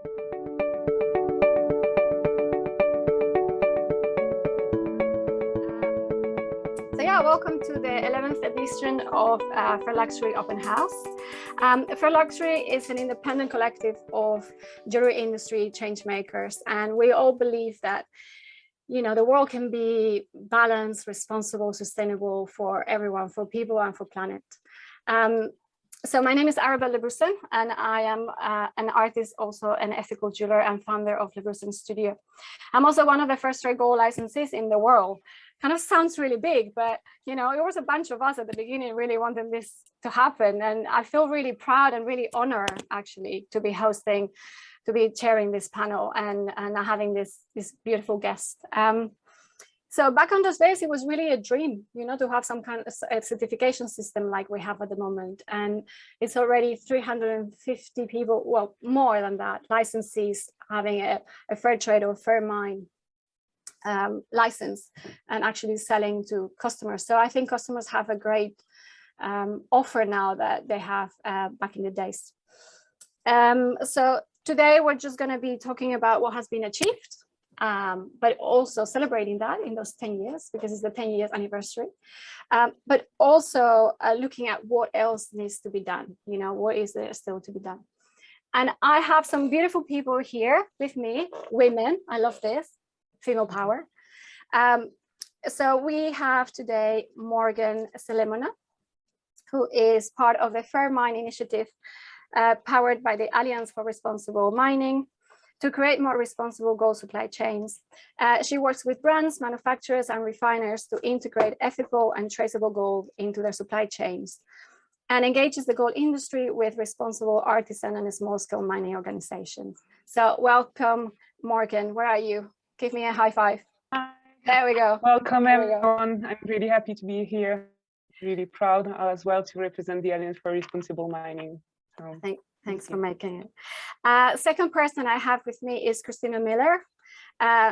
So yeah, welcome to the 11th edition of Fair Luxury Open House. Fair Luxury is an independent collective of jewelry industry change makers, and we all believe that the world can be balanced, responsible, sustainable for everyone, for people and for planet. So my name is Arabel Lebrusan, and I am an artist, also an ethical jeweler and founder of Lebrusan Studio. I'm also one of the first trade gold licensees in the world. Kind of sounds really big, but it was a bunch of us at the beginning really wanting this to happen. And I feel really proud and really honored actually to be chairing this panel and having this beautiful guest. So back on those days, it was really a dream, to have some kind of certification system like we have at the moment. And it's already 350 people, well, more than that, licensees having a fair trade or Fairmined license and actually selling to customers. So I think customers have a great offer now that they have back in the days. So today we're just going to be talking about what has been achieved, but also celebrating that in those 10 years, because it's the 10 years anniversary, but also looking at what else needs to be done, what is there still to be done. And I have some beautiful people here with me, women, I love this, female power. So we have today Morgane Nzelemona, who is part of the Fairmined initiative, powered by the Alliance for Responsible Mining, to create more responsible gold supply chains. She works with brands, manufacturers, and refiners to integrate ethical and traceable gold into their supply chains, and engages the gold industry with responsible artisan and small-scale mining organizations. So welcome, Morgane. Where are you? Give me a high five. There we go. Welcome, everyone. I'm really happy to be here. Really proud as well to represent the Alliance for Responsible Mining. So, thanks for making it. Second person I have with me is Christina Miller.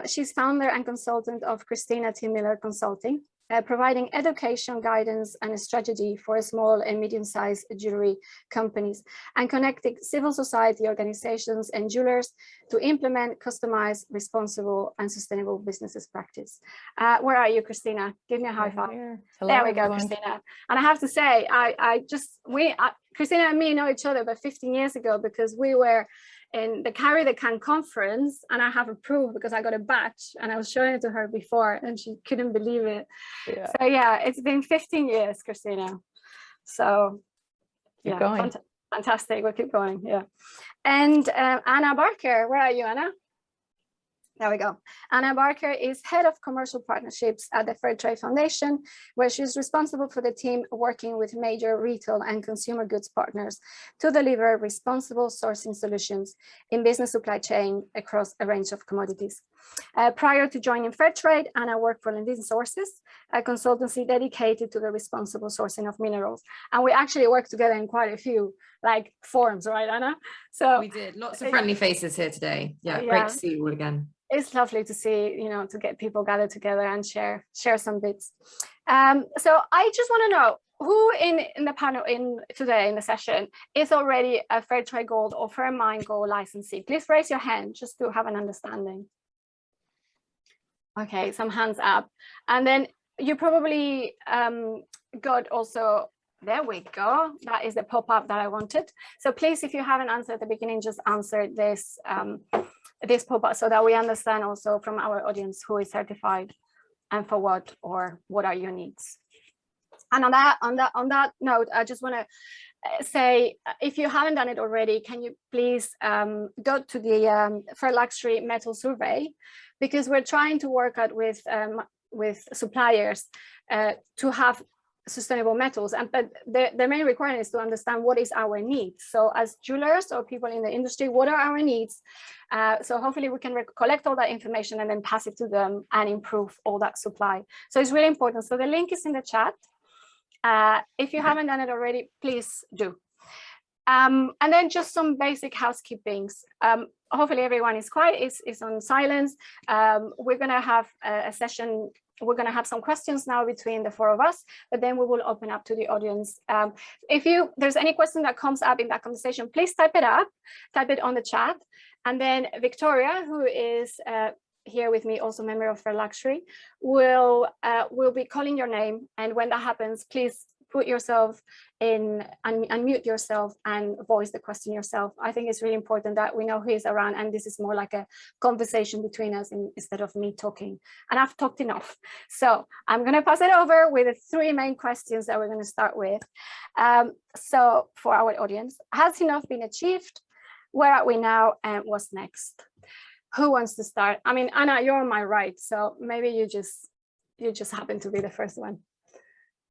She's founder and consultant of Christina T. Miller Consulting, providing education, guidance, and strategy for small and medium-sized jewelry companies, and connecting civil society organizations and jewelers to implement customized, responsible, and sustainable businesses practice. Where are you, Christina? Give me a high five. Hello, there we go, everyone. Christina. And I have to say, Christina and me know each other about 15 years ago because we were in the Carry the Can conference, and I have a proof because I got a badge and I was showing it to her before and she couldn't believe it. Yeah. So yeah, it's been 15 years, Christina. So keep going. Fantastic, we'll keep going, yeah. And Anna Barker, where are you, Anna? There we go. Anna Barker is head of commercial partnerships at the Fair Trade Foundation, where she's responsible for the team working with major retail and consumer goods partners to deliver responsible sourcing solutions in business supply chain across a range of commodities. Prior to joining Fair Trade, Anna worked for Lending Sources, a consultancy dedicated to the responsible sourcing of minerals. And we actually worked together in quite a few forums, right, Anna? So we did. Lots of friendly faces here today. Yeah, great to see you all again. It's lovely to see, to get people gathered together and share some bits. So I just want to know who in the panel today in the session is already a Fair Trade Gold or Fairmined Gold licensee. Please raise your hand just to have an understanding. Okay, some hands up. And then you probably got also, there we go. That is the pop-up that I wanted. So please, if you haven't answered at the beginning, just answer this this pop-up so that we understand also from our audience who is certified and for what, or what are your needs. And on that note, I just want to say, if you haven't done it already, can you please go to the Fair Luxury Metal Survey, because we're trying to work out with suppliers to have sustainable metals, but the main requirement is to understand what is our needs. So as jewelers or people in the industry, what are our needs? So hopefully we can collect all that information and then pass it to them and improve all that supply. So it's really important. So the link is in the chat. If you haven't done it already, please do. And then just some basic housekeepings. Hopefully everyone is quiet, is on silence. We're going to have a session. We're going to have some questions now between the four of us, but then we will open up to the audience. If there's any question that comes up in that conversation, please type it on the chat. And then Victoria, who is here with me, also member of Fair Luxury, will be calling your name. And when that happens, please put yourself in and unmute yourself and voice the question yourself. I think it's really important that we know who is around, and this is more like a conversation between us instead of me talking. And I've talked enough. So I'm going to pass it over with the three main questions that we're going to start with. So for our audience, has enough been achieved? Where are we now? And what's next? Who wants to start? I mean, Anna, you're on my right, so maybe you just happen to be the first one.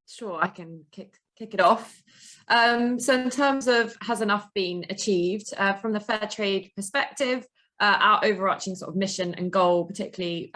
Sure, I can kick it off. So in terms of has enough been achieved, from the fair trade perspective, our overarching sort of mission and goal, particularly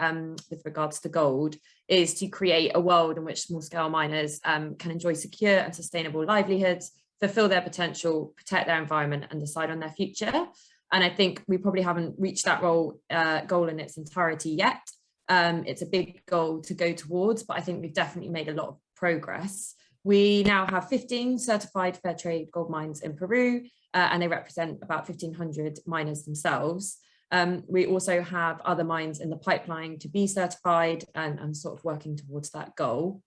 with regards to gold, is to create a world in which small scale miners can enjoy secure and sustainable livelihoods, fulfill their potential, protect their environment, and decide on their future. And I think we probably haven't reached that goal in its entirety yet. It's a big goal to go towards, but I think we've definitely made a lot of progress. We now have 15 certified fair trade gold mines in Peru, and they represent about 1,500 miners themselves. We also have other mines in the pipeline to be certified and sort of working towards that goal.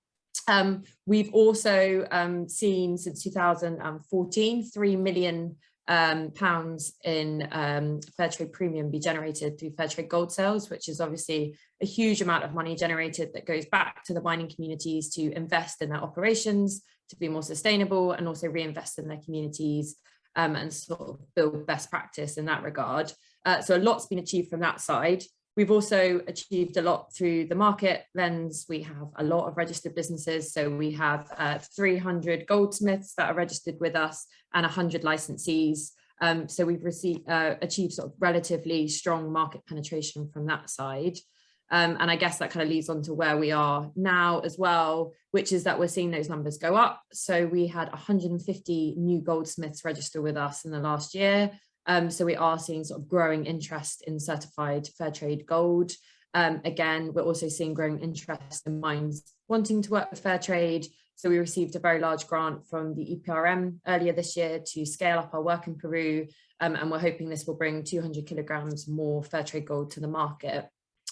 We've also seen since 2014, 3 million pounds in fair trade premium be generated through fair trade gold sales, which is obviously a huge amount of money generated that goes back to the mining communities to invest in their operations, to be more sustainable, and also reinvest in their communities and sort of build best practice in that regard. So a lot's been achieved from that side. We've also achieved a lot through the market lens. We have a lot of registered businesses. So we have 300 goldsmiths that are registered with us and 100 licensees. So we've achieved sort of relatively strong market penetration from that side. And I guess that kind of leads on to where we are now as well, which is that we're seeing those numbers go up. So we had 150 new goldsmiths register with us in the last year. So we are seeing sort of growing interest in certified fair trade gold. Again, we're also seeing growing interest in mines wanting to work with fair trade. So we received a very large grant from the EPRM earlier this year to scale up our work in Peru. And we're hoping this will bring 200 kilograms more fair trade gold to the market.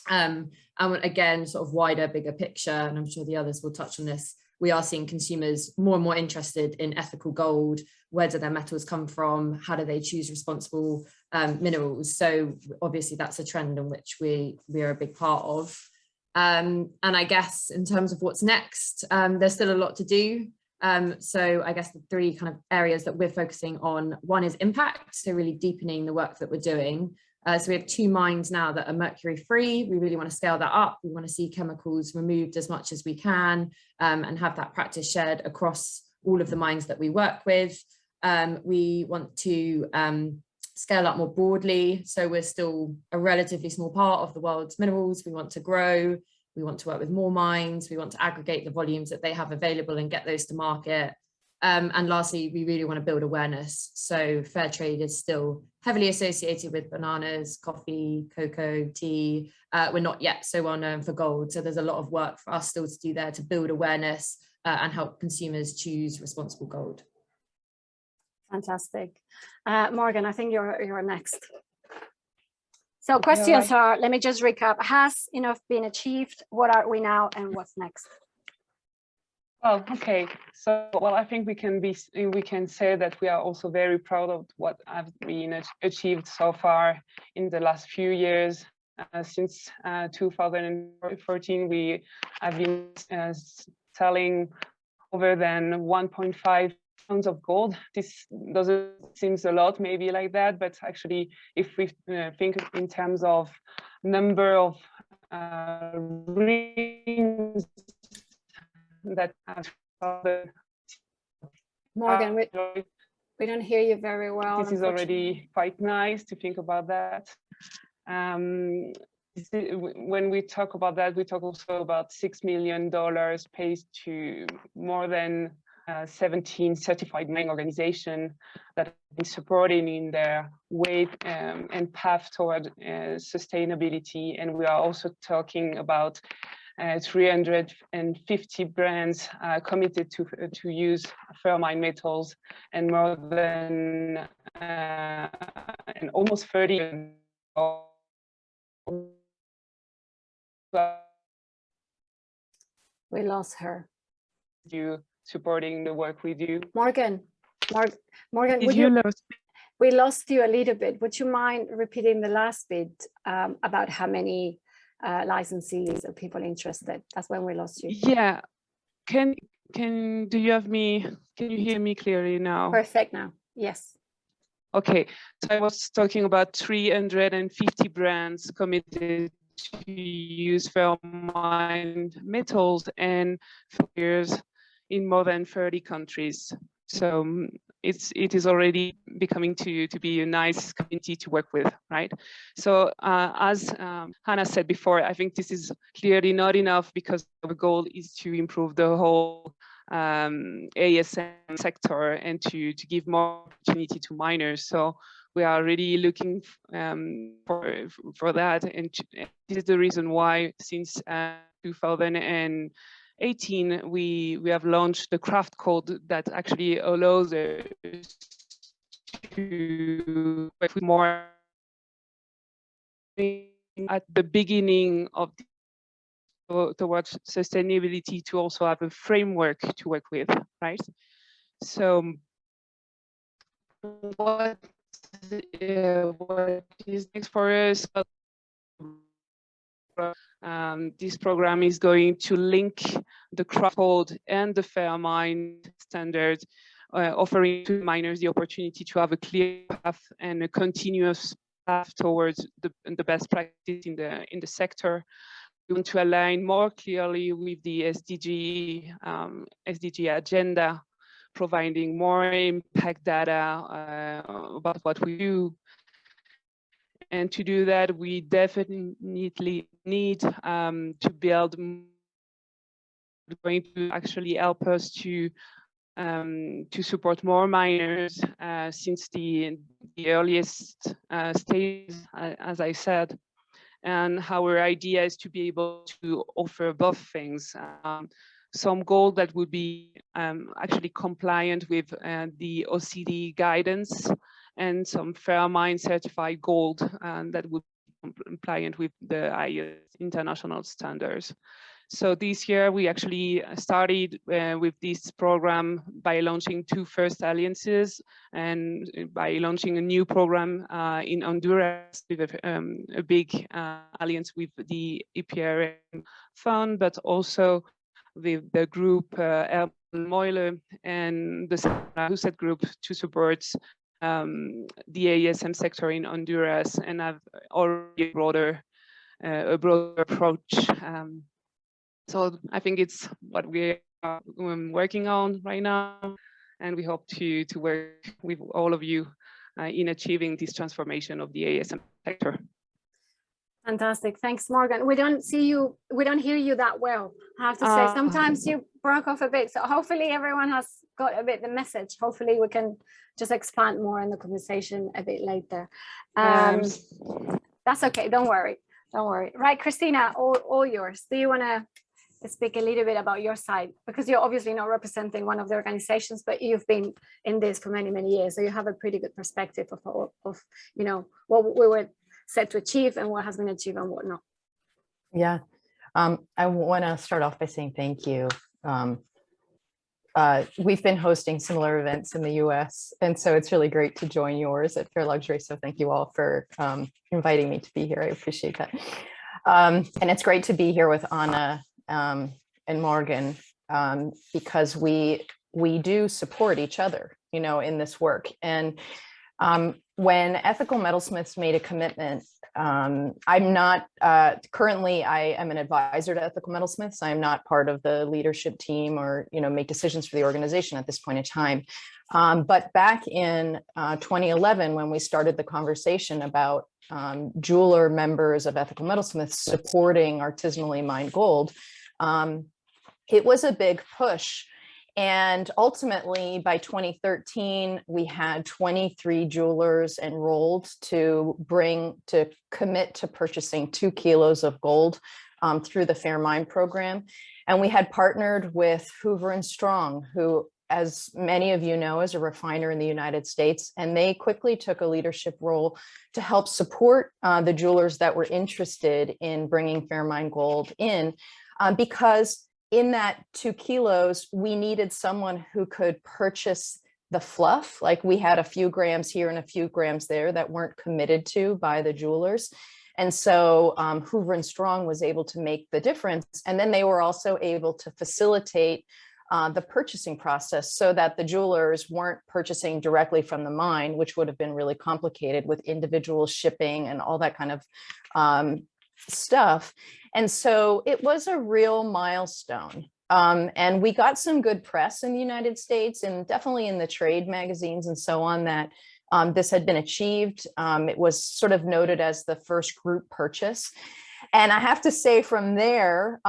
And again, sort of wider, bigger picture, and I'm sure the others will touch on this, we are seeing consumers more and more interested in ethical gold. Where do their metals come from? How do they choose responsible minerals? So obviously that's a trend in which we are a big part of. And I guess in terms of what's next, there's still a lot to do. So I guess the three kind of areas that we're focusing on, one is impact, so really deepening the work that we're doing. So we have 2 mines now that are mercury free. We really want to scale that up. We want to see chemicals removed as much as we can and have that practice shared across all of the mines that we work with. We want to scale up more broadly. So we're still a relatively small part of the world's minerals. We want to grow. We want to work with more mines. We want to aggregate the volumes that they have available and get those to market. And lastly, we really want to build awareness. So fair trade is still heavily associated with bananas, coffee, cocoa, tea. We're not yet so well known for gold. So there's a lot of work for us still to do there to build awareness and help consumers choose responsible gold. Fantastic. Morgan, I think you're next. So questions are, let me just recap. Has enough been achieved? What are we now and what's next? Well, okay. So, well, I think we can say that we are also very proud of what has been achieved so far in the last few years. Since 2014, we have been selling over than 1.5 tons of gold. This doesn't seem a lot, maybe like that, but actually, if we think in terms of number of rings that Morgan, we don't hear you very well. This is already quite nice to think about that. When we talk about that, we talk also about $6 million paid to more than 17 certified mining organizations that have been supporting in their way and path toward sustainability. And we are also talking about 350 brands committed to use Fairmined metals, and more than and almost 30 We lost her. you supporting the work we do. Morgane, Did you lose? we lost you a little bit. Would you mind repeating the last bit about how many licensees or people interested? That's when we lost you. Yeah. Do you have me? Can you hear me clearly now? Perfect now. Yes. Okay. So I was talking about 350 brands committed to use Fairmined metals and years in more than 30 countries. So it is already becoming to be a nice community to work with, right? So as Hannah said before, I think this is clearly not enough, because the goal is to improve the whole ASM sector and to give more opportunity to miners. So we are really looking for that, and this is the reason why since 2018 we have launched the craft code that actually allows us to work with more at the beginning of towards sustainability, to also have a framework to work with, right? So what is next for us? This program is going to link the craft code and the Fairmined standard, offering to miners the opportunity to have a clear path and a continuous path towards the best practice in the sector. We want to align more clearly with the SDG agenda, providing more impact data about what we do. And to do that, we definitely need to build, going to actually help us to support more miners since the earliest stage, as I said. And our idea is to be able to offer both things. Some gold that would be actually compliant with the OECD guidance, and some Fairmined certified gold that would be compliant with the highest international standards. So this year we actually started with this program by launching 2 first alliances, and by launching a new program in Honduras with a big alliance with the EPRM fund, but also with the group Arabel Lebrusan and the Husset group to support the ASM sector in Honduras, and have already a broader approach. So I think it's what we are working on right now, and we hope to work with all of you in achieving this transformation of the ASM sector. Fantastic. Thanks, Morgane. We don't hear you that well, I have to say. Sometimes you broke off a bit. So hopefully everyone has got a bit the message. Hopefully we can just expand more in the conversation a bit later. That's okay. Don't worry. Don't worry. Right, Christina, all yours. Do you want to speak a little bit about your side? Because you're obviously not representing one of the organizations, but you've been in this for many, many years. So you have a pretty good perspective of you know, what we were set to achieve and what has been achieved and what not. Yeah, I want to start off by saying thank you. We've been hosting similar events in the US, and so it's really great to join yours at Fair Luxury. So thank you all for inviting me to be here. I appreciate that. And it's great to be here with Anna and Morgane, because we do support each other, you know, in this work. And when Ethical Metalsmiths made a commitment, I'm not currently, I am an advisor to Ethical Metalsmiths. I am not part of the leadership team or, you know, make decisions for the organization at this point in time. But back in 2011, when we started the conversation about jeweler members of Ethical Metalsmiths supporting artisanally mined gold, it was a big push. And ultimately, by 2013, we had 23 jewelers enrolled to commit to purchasing 2 kilos of gold through the Fairmined program. And we had partnered with Hoover and Strong, who, as many of you know, is a refiner in the United States. And they quickly took a leadership role to help support the jewelers that were interested in bringing Fairmined gold in, because in that 2 kilos, we needed someone who could purchase the fluff. Like, we had a few grams here and a few grams there that weren't committed to by the jewelers. And so Hoover and Strong was able to make the difference. And then they were also able to facilitate the purchasing process so that the jewelers weren't purchasing directly from the mine, which would have been really complicated with individual shipping and all that kind of stuff. And so it was a real milestone. And we got some good press in the United States and definitely in the trade magazines and so on that this had been achieved. It was sort of noted as the first group purchase. And I have to say from there,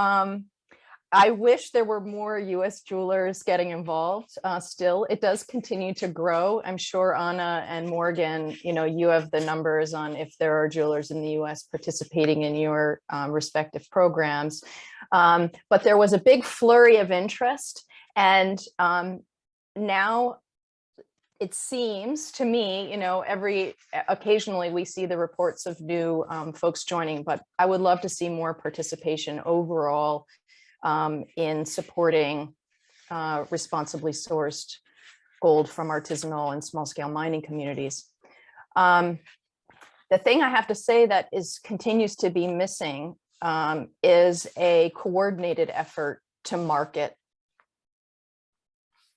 I wish there were more US jewelers getting involved still. It does continue to grow. I'm sure Anna and Morgan, you have the numbers on if there are jewelers in the US participating in your respective programs. But there was a big flurry of interest. And now it seems to me, occasionally we see the reports of new folks joining, but I would love to see more participation overall in supporting responsibly sourced gold from artisanal and small scale mining communities. The thing I have to say that continues to be missing is a coordinated effort to market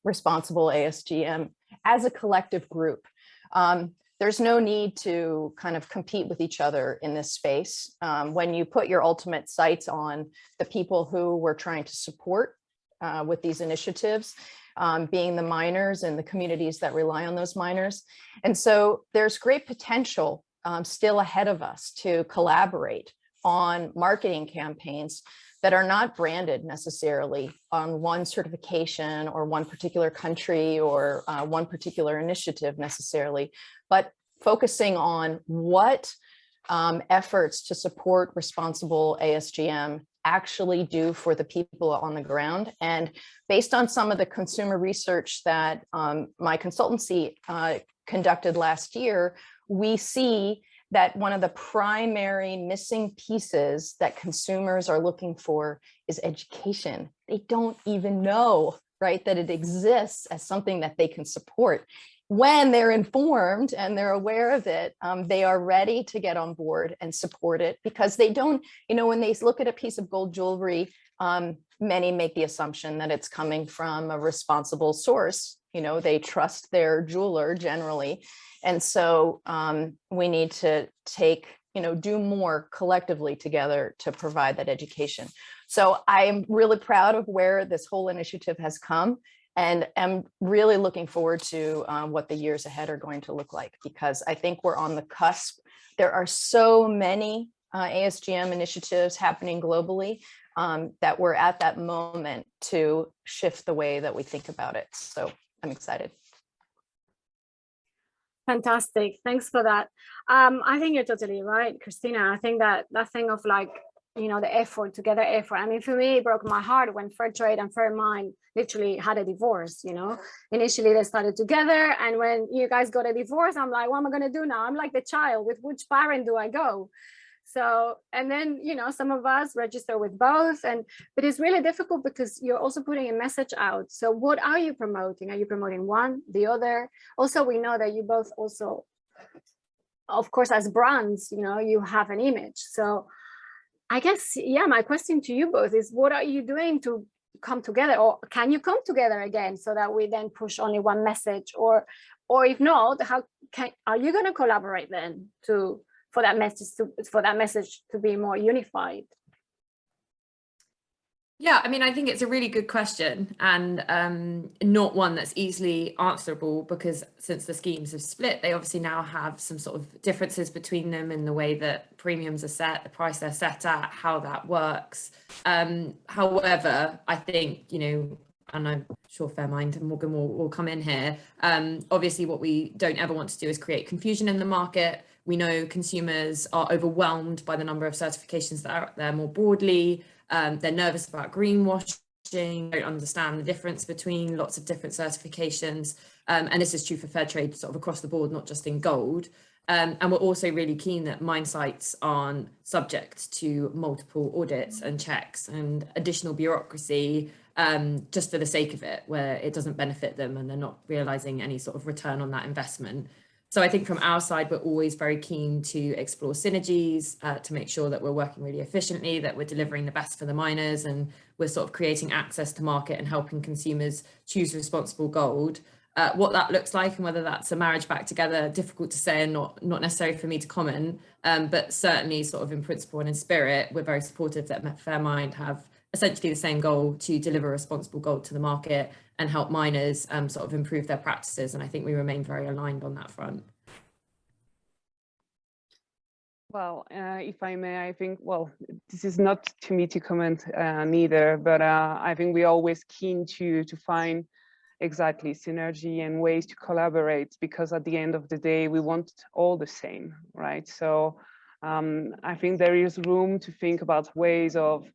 responsible ASGM as a collective group. There's no need to kind of compete with each other in this space. When you put your ultimate sights on the people who we're trying to support with these initiatives, being the miners and the communities that rely on those miners. And so there's great potential still ahead of us to collaborate on marketing campaigns that are not branded necessarily on one certification or one particular country or one particular initiative necessarily, but focusing on what efforts to support responsible ASGM actually do for the people on the ground. And based on some of the consumer research that my consultancy conducted last year, we see that one of the primary missing pieces that consumers are looking for is education. They don't even know, right, that it exists as something that they can support. When they're informed and they're aware of it, they are ready to get on board and support it, because they don't, when they look at a piece of gold jewelry, many make the assumption that it's coming from a responsible source. They trust their jeweler generally. And so we need to do more collectively together to provide that education. So I'm really proud of where this whole initiative has come, and I'm really looking forward to what the years ahead are going to look like, because I think we're on the cusp. There are so many ASGM initiatives happening globally that we're at that moment to shift the way that we think about it. So I'm excited. Fantastic. Thanks for that. I think you're totally right, Christina. I think that thing of the effort, together effort. I mean, for me, it broke my heart when Fairtrade and Fairmined literally had a divorce, Initially they started together, and when you guys got a divorce, I'm like, what am I going to do now? I'm like the child, with which parent do I go? So, and then, some of us register with both, but it's really difficult because you're also putting a message out. So what are you promoting? Are you promoting one, the other? Also, we know that you both also, of course, as brands, you have an image. So I guess, my question to you both is, what are you doing to come together, or can you come together again so that we then push only one message, or if not, are you going to collaborate then for that message to be more unified? Yeah, I mean, I think it's a really good question, and not one that's easily answerable, because since the schemes have split, they obviously now have some sort of differences between them in the way that premiums are set, the price they're set at, how that works. However, I think, and I'm sure Fairmined and Morgan will come in here. Obviously, what we don't ever want to do is create confusion in the market. We know consumers are overwhelmed by the number of certifications that are out there more broadly. They're nervous about greenwashing, don't understand the difference between lots of different certifications. And this is true for fair trade sort of across the board, not just in gold. And we're also really keen that mine sites aren't subject to multiple audits and checks and additional bureaucracy just for the sake of it, where it doesn't benefit them and they're not realizing any sort of return on that investment. So I think from our side, we're always very keen to explore synergies to make sure that we're working really efficiently, that we're delivering the best for the miners, and we're sort of creating access to market and helping consumers choose responsible gold. What that looks like and whether that's a marriage back together, difficult to say and not necessary for me to comment, but certainly sort of in principle and in spirit, we're very supportive that Fairmined have essentially the same goal to deliver responsible gold to the market and help miners sort of improve their practices. And I think we remain very aligned on that front. Well, if I may, I think, well, this is not to me to comment neither, but I think we're always keen to find exactly synergy and ways to collaborate, because at the end of the day, we want all the same, right? So I think there is room to think about ways of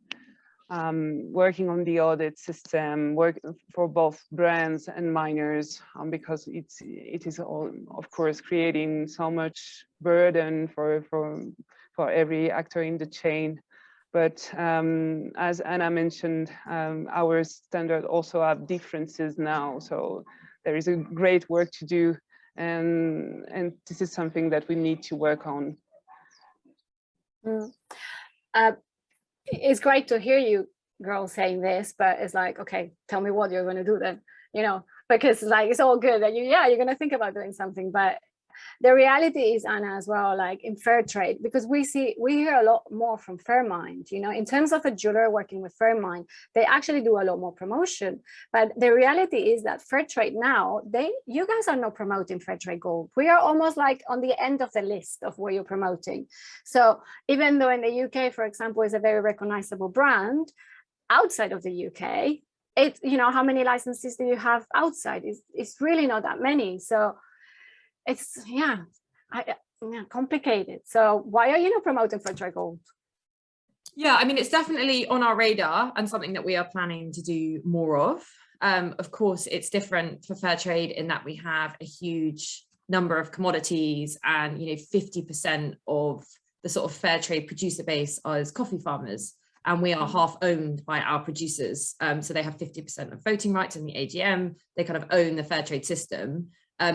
working on the audit system, work for both brands and miners, because it is all, of course, creating so much burden for every actor in the chain. But as Anna mentioned, our standards also have differences now, so there is a great work to do, and this is something that we need to work on. It's great to hear you girls saying this, but it's like, okay, tell me what you're going to do then, you know, because like it's all good that you're going to think about doing something, but the reality is, Anna, as well, like in fair trade, because we hear a lot more from Fairmined, you know, in terms of a jeweler working with Fairmined, they actually do a lot more promotion. But the reality is that fair trade now, you guys are not promoting fair trade gold. We are almost like on the end of the list of where you're promoting. So even though in the UK, for example, is a very recognizable brand, outside of the UK, it's, you know, how many licenses do you have outside? It's really not that many. So it's complicated. So why are you not promoting fair trade gold? Yeah, I mean, it's definitely on our radar and something that we are planning to do more of. Of course, it's different for fair trade in that we have a huge number of commodities, and 50% of the sort of fair trade producer base is coffee farmers, and we are half owned by our producers. So they have 50% of voting rights in the AGM. They kind of own the fair trade system.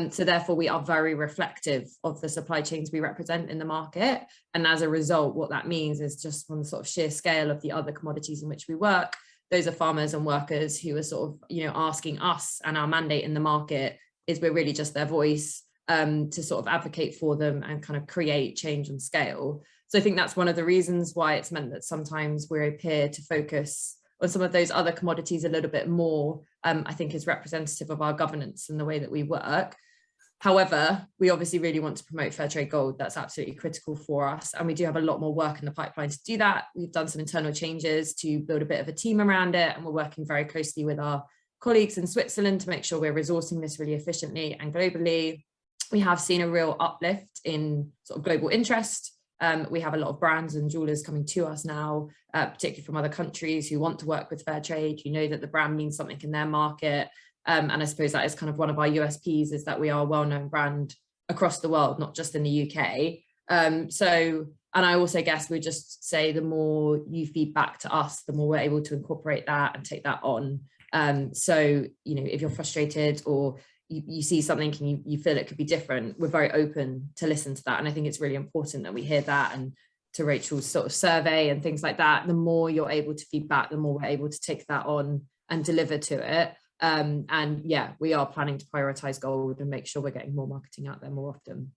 So therefore, we are very reflective of the supply chains we represent in the market. And as a result, what that means is just from the sort of sheer scale of the other commodities in which we work, those are farmers and workers who are sort of, asking us, and our mandate in the market is we're really just their voice to sort of advocate for them and kind of create change on scale. So I think that's one of the reasons why it's meant that sometimes we appear to focus on some of those other commodities a little bit more, I think is representative of our governance and the way that we work. However, we obviously really want to promote fair trade gold. That's absolutely critical for us. And we do have a lot more work in the pipeline to do that. We've done some internal changes to build a bit of a team around it. And we're working very closely with our colleagues in Switzerland to make sure we're resourcing this really efficiently and globally. We have seen a real uplift in sort of global interest. We have a lot of brands and jewelers coming to us now, particularly from other countries who want to work with fair trade, who know that the brand means something in their market. And I suppose that is kind of one of our USPs, is that we are a well-known brand across the world, not just in the UK. And I also guess we just say the more you feed back to us, the more we're able to incorporate that and take that on. So, if you're frustrated or you see something and you feel it could be different, we're very open to listen to that. And I think it's really important that we hear that. And to Rachel's sort of survey and things like that, the more you're able to feed back, the more we're able to take that on and deliver to it. And yeah, we are planning to prioritize gold and make sure we're getting more marketing out there more often.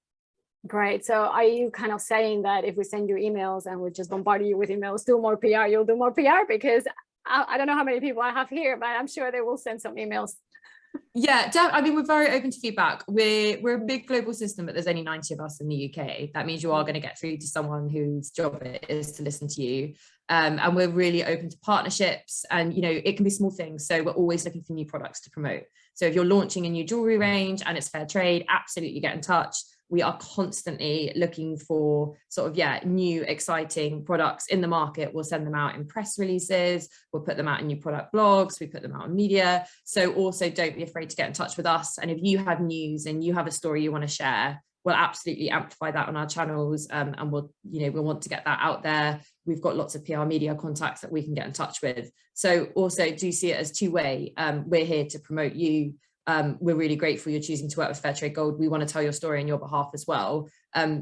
Great. So are you kind of saying that if we send you emails and we just bombard you with emails, do more PR, you'll do more PR? Because I don't know how many people I have here, but I'm sure they will send some emails. Yeah, I mean, we're very open to feedback. We're a big global system, but there's only 90 of us in the UK. That means you are going to get through to someone whose job it is to listen to you. And we're really open to partnerships, and it can be small things. So we're always looking for new products to promote. So if you're launching a new jewelry range and it's fair trade, absolutely get in touch. We are constantly looking for sort of, new exciting products in the market. We'll send them out in press releases. We'll put them out in new product blogs. We put them out in media. So also don't be afraid to get in touch with us. And if you have news and you have a story you want to share, we'll absolutely amplify that on our channels. And we'll want to get that out there. We've got lots of PR media contacts that we can get in touch with. So also do see it as two-way. We're here to promote you. We're really grateful you're choosing to work with Fairtrade Gold. We want to tell your story on your behalf as well.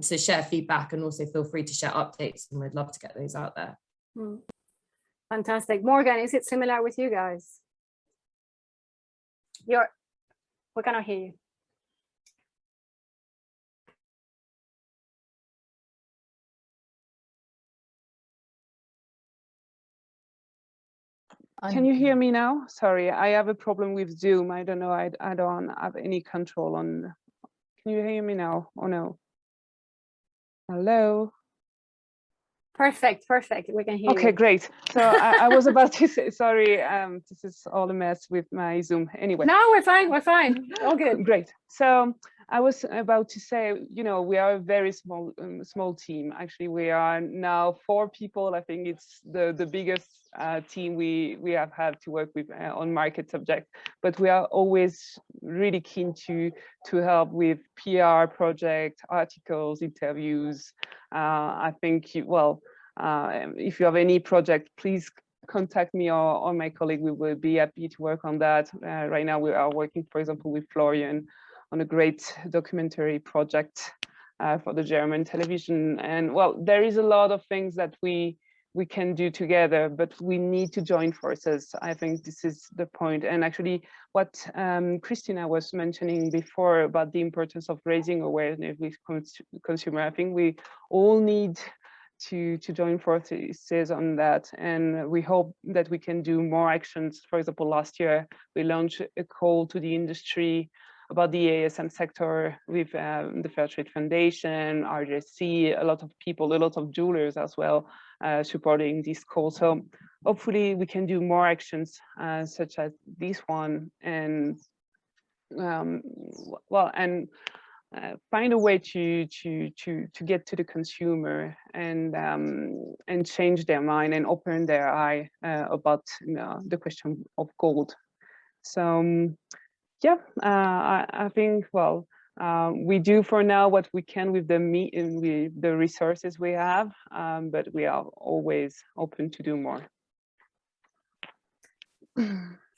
So share feedback, and also feel free to share updates, and we'd love to get those out there. Fantastic. Morgane, is it similar with you guys? We cannot hear you. Can you hear me now? Sorry, I have a problem with Zoom. I don't know. I don't have any control on. Can you hear me now or no? Hello? Perfect. We can hear you. Okay, great. So I was about to say, sorry, this is all a mess with my Zoom. Anyway. No, we're fine. All good. Great. So I was about to say, we are a very small team. Actually, we are now 4 people. I think it's the biggest team we have had to work with on market subject. But we are always really keen to help with PR projects, articles, interviews. I think, if you have any project, please contact me or my colleague. We will be happy to work on that. Right now, we are working, for example, with Florian on a great documentary project for the German television. And there is a lot of things that we can do together, but we need to join forces. I think this is the point. And actually what Christina was mentioning before about the importance of raising awareness with consumer, I think we all need to join forces on that. And we hope that we can do more actions. For example, last year, we launched a call to the industry about the ASM sector with the Fairtrade Foundation, RJC, a lot of people, a lot of jewelers as well, supporting this call. So hopefully we can do more actions such as this one, and find a way to get to the consumer and change their mind and open their eye about the question of gold. So I think we do for now what we can with the resources we have, but we are always open to do more.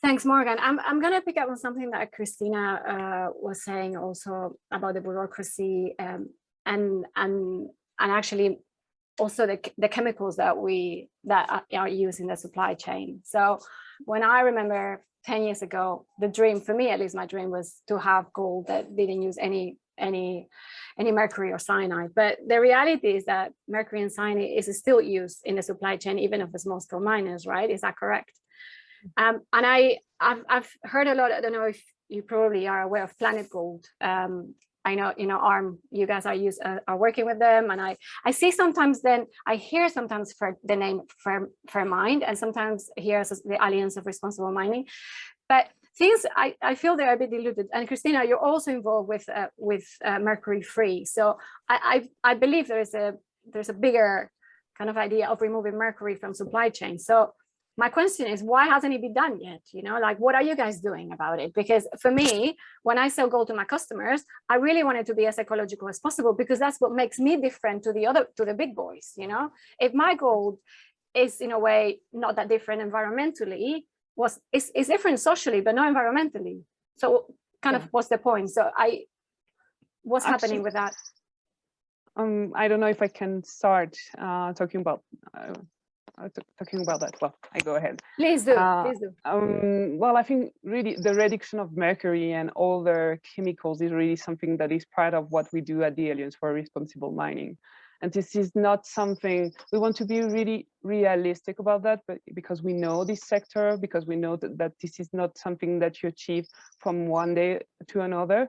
Thanks, Morgane. I'm going to pick up on something that Christina was saying also about the bureaucracy and actually also the chemicals that are used in the supply chain. So when I remember 10 years ago, the dream, for me at least, my dream was to have gold that didn't use any mercury or cyanide. But the reality is that mercury and cyanide is still used in the supply chain, even of the small scale miners, right? Is that correct? And I've heard a lot. I don't know if you probably are aware of Planet Gold. I know, ARM, you guys are working with them, and I see sometimes, then I hear sometimes for the name Fairmined, and sometimes hear the Alliance of Responsible Mining, but things I feel they're a bit diluted. And Christina, you're also involved with mercury free. So I believe there's a bigger kind of idea of removing mercury from supply chain. So my question is, why hasn't it been done yet? What are you guys doing about it? Because for me, when I sell gold to my customers, I really want it to be as ecological as possible, because that's what makes me different to the big boys. If my gold is in a way not that different environmentally, it's different socially, but not environmentally. So kind of what's the point? So what's happening with that? I don't know if I can start talking about that. Well, I go ahead. Please do. Well, I think really the reduction of mercury and other chemicals is really something that is part of what we do at the Alliance for Responsible Mining. And this is not something, we want to be really realistic about that, but because we know this sector, because we know that this is not something that you achieve from one day to another.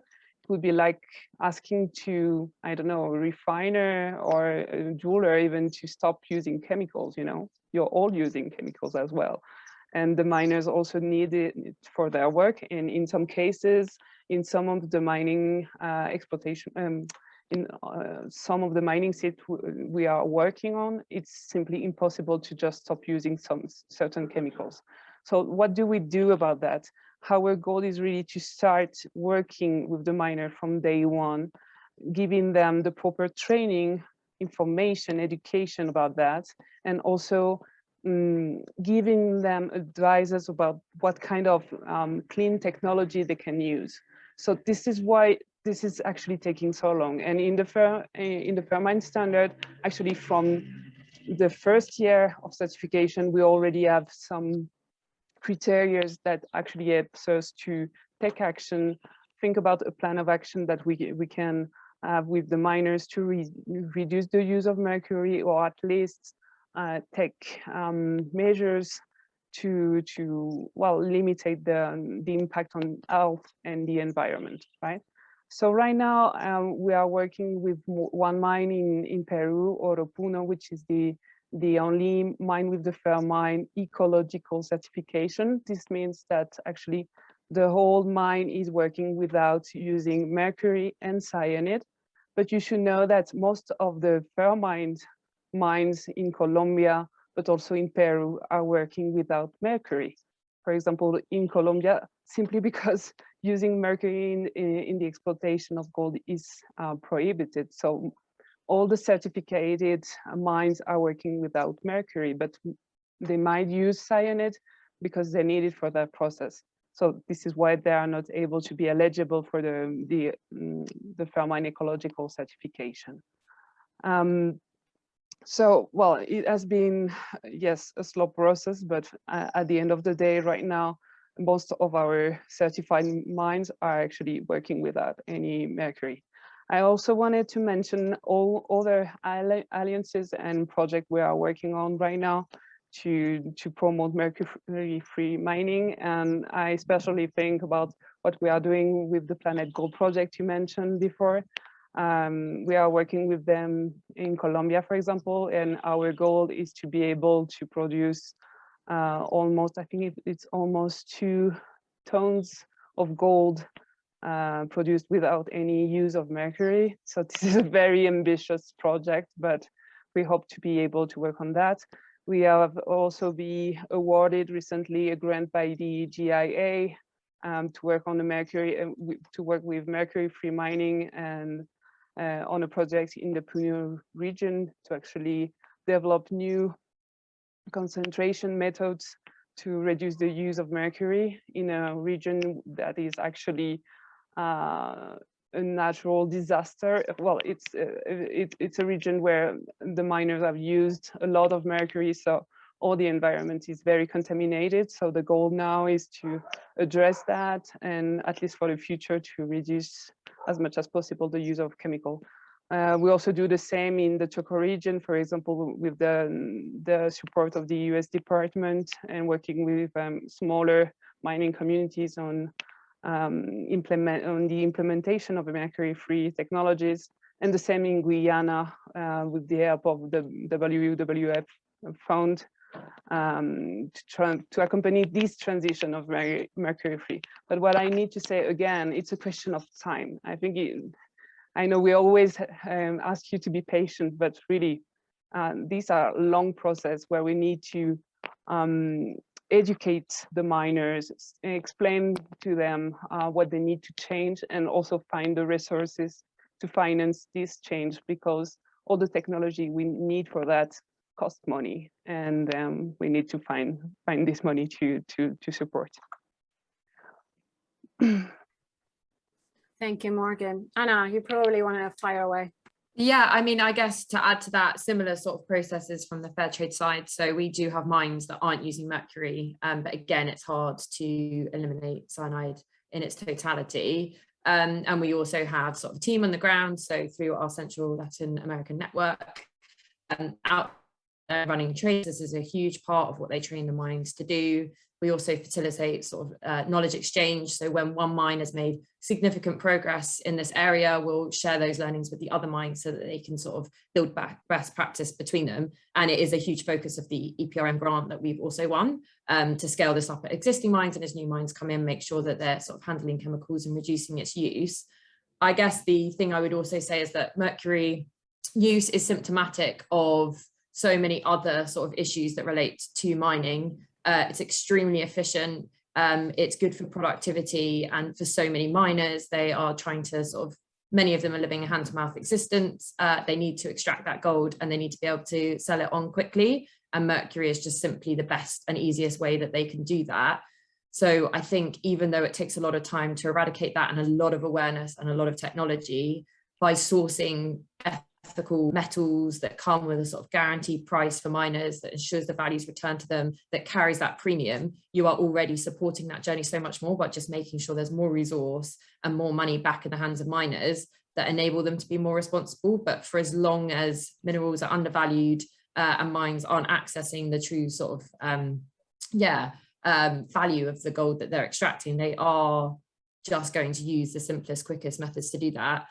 It would be like asking to, I don't know, a refiner or a jeweler even to stop using chemicals, you know, you're all using chemicals as well. And the miners also need it for their work. And in some cases, in some of the mining exploitation, in some of the mining sites we are working on, it's simply impossible to just stop using some certain chemicals. So what do we do about that? Our goal is really to start working with the miner from day one, giving them the proper training, information, education about that, and also giving them advices about what kind of clean technology they can use. So this is why this is actually taking so long. And in the Fairmined standard, actually from the first year of certification, we already have some criteria that actually helps us to take action, think about a plan of action that we can have with the miners to reduce the use of mercury, or at least take measures to limit the impact on health and the environment, right? So right now we are working with one mine in Peru, Oropuno, which is the only mine with the Fairmined ecological certification. This means that actually the whole mine is working without using mercury and cyanide. But you should know that most of the Fairmined mines in Colombia, but also in Peru, are working without mercury. For example, in Colombia, simply because using mercury in the exploitation of gold is prohibited. So all the certificated mines are working without mercury, but they might use cyanide because they need it for that process. So this is why they are not able to be eligible for the Fairmined ecological certification. So, well, it has been, yes, a slow process, but at the end of the day, right now, most of our certified mines are actually working without any mercury. I also wanted to mention all other alliances and projects we are working on right now to promote mercury-free mining. And I especially think about what we are doing with the Planet Gold project you mentioned before. We are working with them in Colombia, for example, and our goal is to be able to produce almost, I think it's almost 2 tons of gold produced without any use of mercury. So this is a very ambitious project, but we hope to be able to work on that. We have also been awarded recently a grant by the GIA to work on the mercury, to work with mercury-free mining and on a project in the Puno region to actually develop new concentration methods to reduce the use of mercury in a region that is actually a natural disaster. Well, it's a region where the miners have used a lot of mercury, so all the environment is very contaminated. So the goal now is to address that, and at least for the future, to reduce as much as possible the use of chemical. We also do the same in the Choco region, for example, with the support of the US Department and working with smaller mining communities on the implementation of mercury-free technologies, and the same in Guyana with the help of the WWF fund to accompany this transition of mercury-free. But what I need to say again, it's a question of time. I think I know we always ask you to be patient, but really these are long process where we need to educate the miners, explain to them what they need to change, and also find the resources to finance this change, because all the technology we need for that costs money, and we need to find this money to support. Thank you, Morgan. Anna, you probably want to fire away. Yeah, I mean, I guess to add to that, similar sort of processes from the fair trade side. So we do have mines that aren't using mercury, but again, it's hard to eliminate cyanide in its totality. And we also have sort of a team on the ground, so through our Central Latin American network, out running trades. This is a huge part of what they train the mines to do. We also facilitate sort of knowledge exchange. So when one mine has made significant progress in this area, we'll share those learnings with the other mines so that they can sort of build back best practice between them. And it is a huge focus of the EPRM grant that we've also won to scale this up at existing mines, and as new mines come in, make sure that they're sort of handling chemicals and reducing its use. I guess the thing I would also say is that mercury use is symptomatic of so many other sort of issues that relate to mining. It's extremely efficient. It's good for productivity, and for so many miners, they are trying to sort of, many of them are living a hand-to-mouth existence. They need to extract that gold and they need to be able to sell it on quickly. And mercury is just simply the best and easiest way that they can do that. So I think even though it takes a lot of time to eradicate that and a lot of awareness and a lot of technology, by sourcing ethical metals that come with a sort of guaranteed price for miners that ensures the values return to them, that carries that premium, you are already supporting that journey so much more by just making sure there's more resource and more money back in the hands of miners that enable them to be more responsible. But for as long as minerals are undervalued and mines aren't accessing the true sort of value of the gold that they're extracting, they are just going to use the simplest, quickest methods to do that.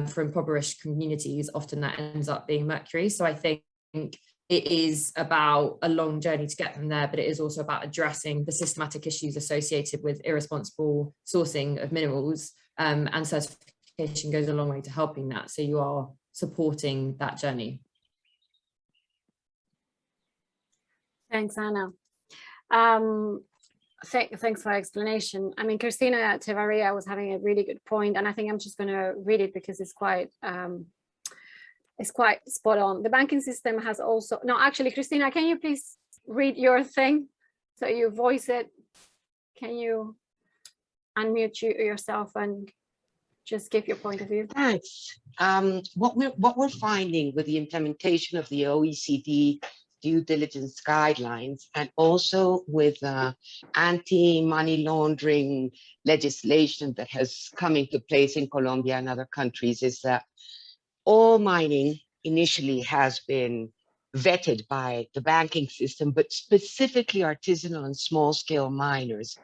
For impoverished communities, often that ends up being mercury. So I think it is about a long journey to get them there, but it is also about addressing the systematic issues associated with irresponsible sourcing of minerals, and certification goes a long way to helping that. So you are supporting that journey. Thanks, Anna. Thanks for the explanation. I mean, Christina Tevaria was having a really good point, and I think I'm just going to read it because it's quite spot on. The banking system has also, no, actually, Christina, can you please read your thing? So you voice it. Can you unmute yourself and just give your point of view? Thanks. What we're finding with the implementation of the OECD due diligence guidelines, and also with anti-money laundering legislation that has come into place in Colombia and other countries, is that all mining initially has been vetted by the banking system, but specifically artisanal and small-scale miners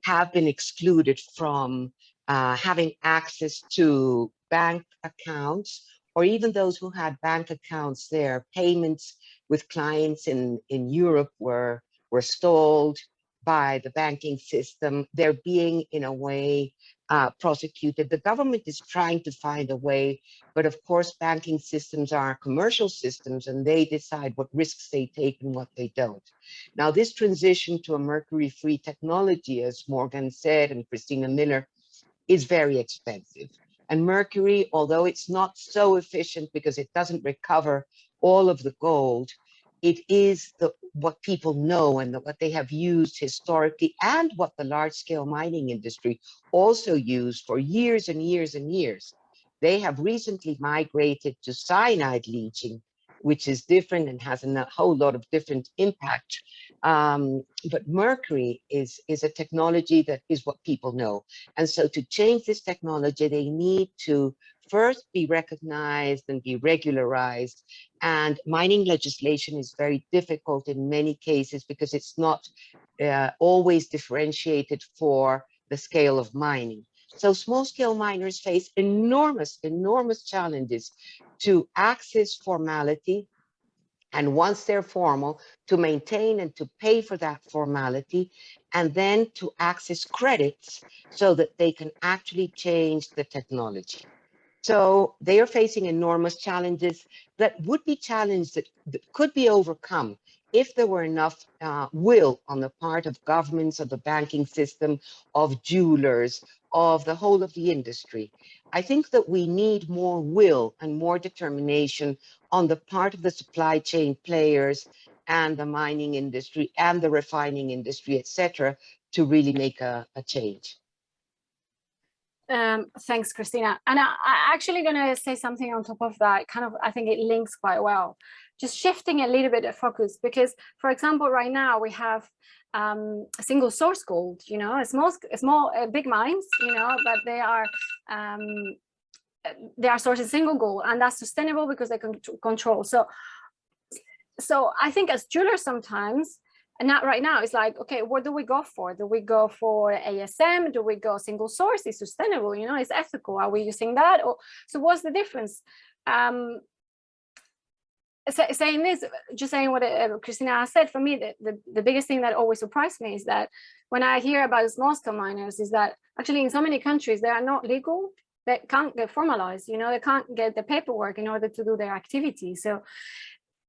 have been excluded from having access to bank accounts, or even those who had bank accounts, their payments with clients in Europe were stalled by the banking system. They're being, in a way, prosecuted. The government is trying to find a way, but of course, banking systems are commercial systems, and they decide what risks they take and what they don't. Now, this transition to a mercury-free technology, as Morgane said, and Christina Miller, is very expensive. And mercury, although it's not so efficient because it doesn't recover all of the gold, it is what people know and what they have used historically, and what the large-scale mining industry also used for years and years and years. They have recently migrated to cyanide leaching, which is different and has a whole lot of different impact. But mercury is a technology that is what people know. And so to change this technology, they need to first be recognized and be regularized. And mining legislation is very difficult in many cases because it's not always differentiated for the scale of mining. So small-scale miners face enormous challenges to access formality, and once they're formal, to maintain and to pay for that formality, and then to access credits so that they can actually change the technology. So they are facing enormous challenges that would be challenges that could be overcome if there were enough will on the part of governments, of the banking system, of jewelers, of the whole of the industry. I think that we need more will and more determination on the part of the supply chain players and the mining industry and the refining industry, etc., to really make a change. Thanks, Christina. And I'm actually going to say something on top of that. Kind of, I think it links quite well just shifting a little bit of focus, because, for example, right now we have single source gold, you know, big mines, you know, but they are sourcing single gold, and that's sustainable because they can control. So I think as jewelers sometimes, and not right now, it's like, okay, what do we go for? Do we go for ASM? Do we go single source? Is sustainable? You know, it's ethical. Are we using that? Or so what's the difference? Saying this, just saying what Christina has said, for me, the biggest thing that always surprised me is that when I hear about small scale miners, is that actually in so many countries they are not legal. They can't get formalized. You know, they can't get the paperwork in order to do their activity. So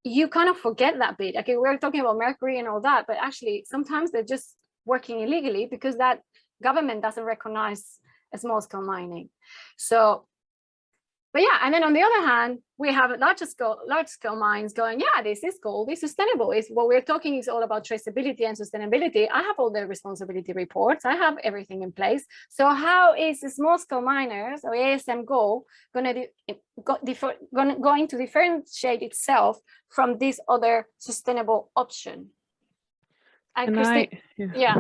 you kind of forget that bit. Okay, we're talking about mercury and all that, but actually sometimes they're just working illegally because that government doesn't recognize a small scale mining. So, but yeah, and then on the other hand, we have large scale mines going, yeah, this is gold, this is sustainable. Is what we're talking is all about traceability and sustainability. I have all the responsibility reports, I have everything in place. So how is the small scale miners or ASM Gold going to differentiate itself from this other sustainable option? And yeah.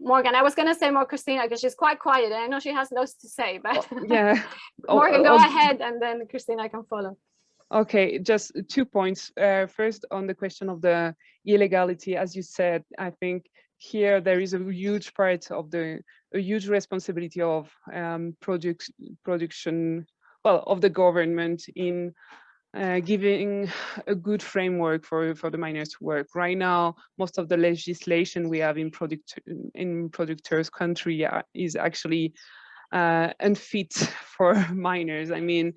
Morgane, I was going to say more Christina because she's quite quiet and I know she has loads to say, but yeah. Morgane, go ahead and then Christina can follow. Okay, just 2 points. First, on the question of the illegality, as you said, I think here there is a huge part of a huge responsibility of production, well, of the government in giving a good framework for the miners to work. Right now, most of the legislation we have in producers' country is actually unfit for miners. I mean,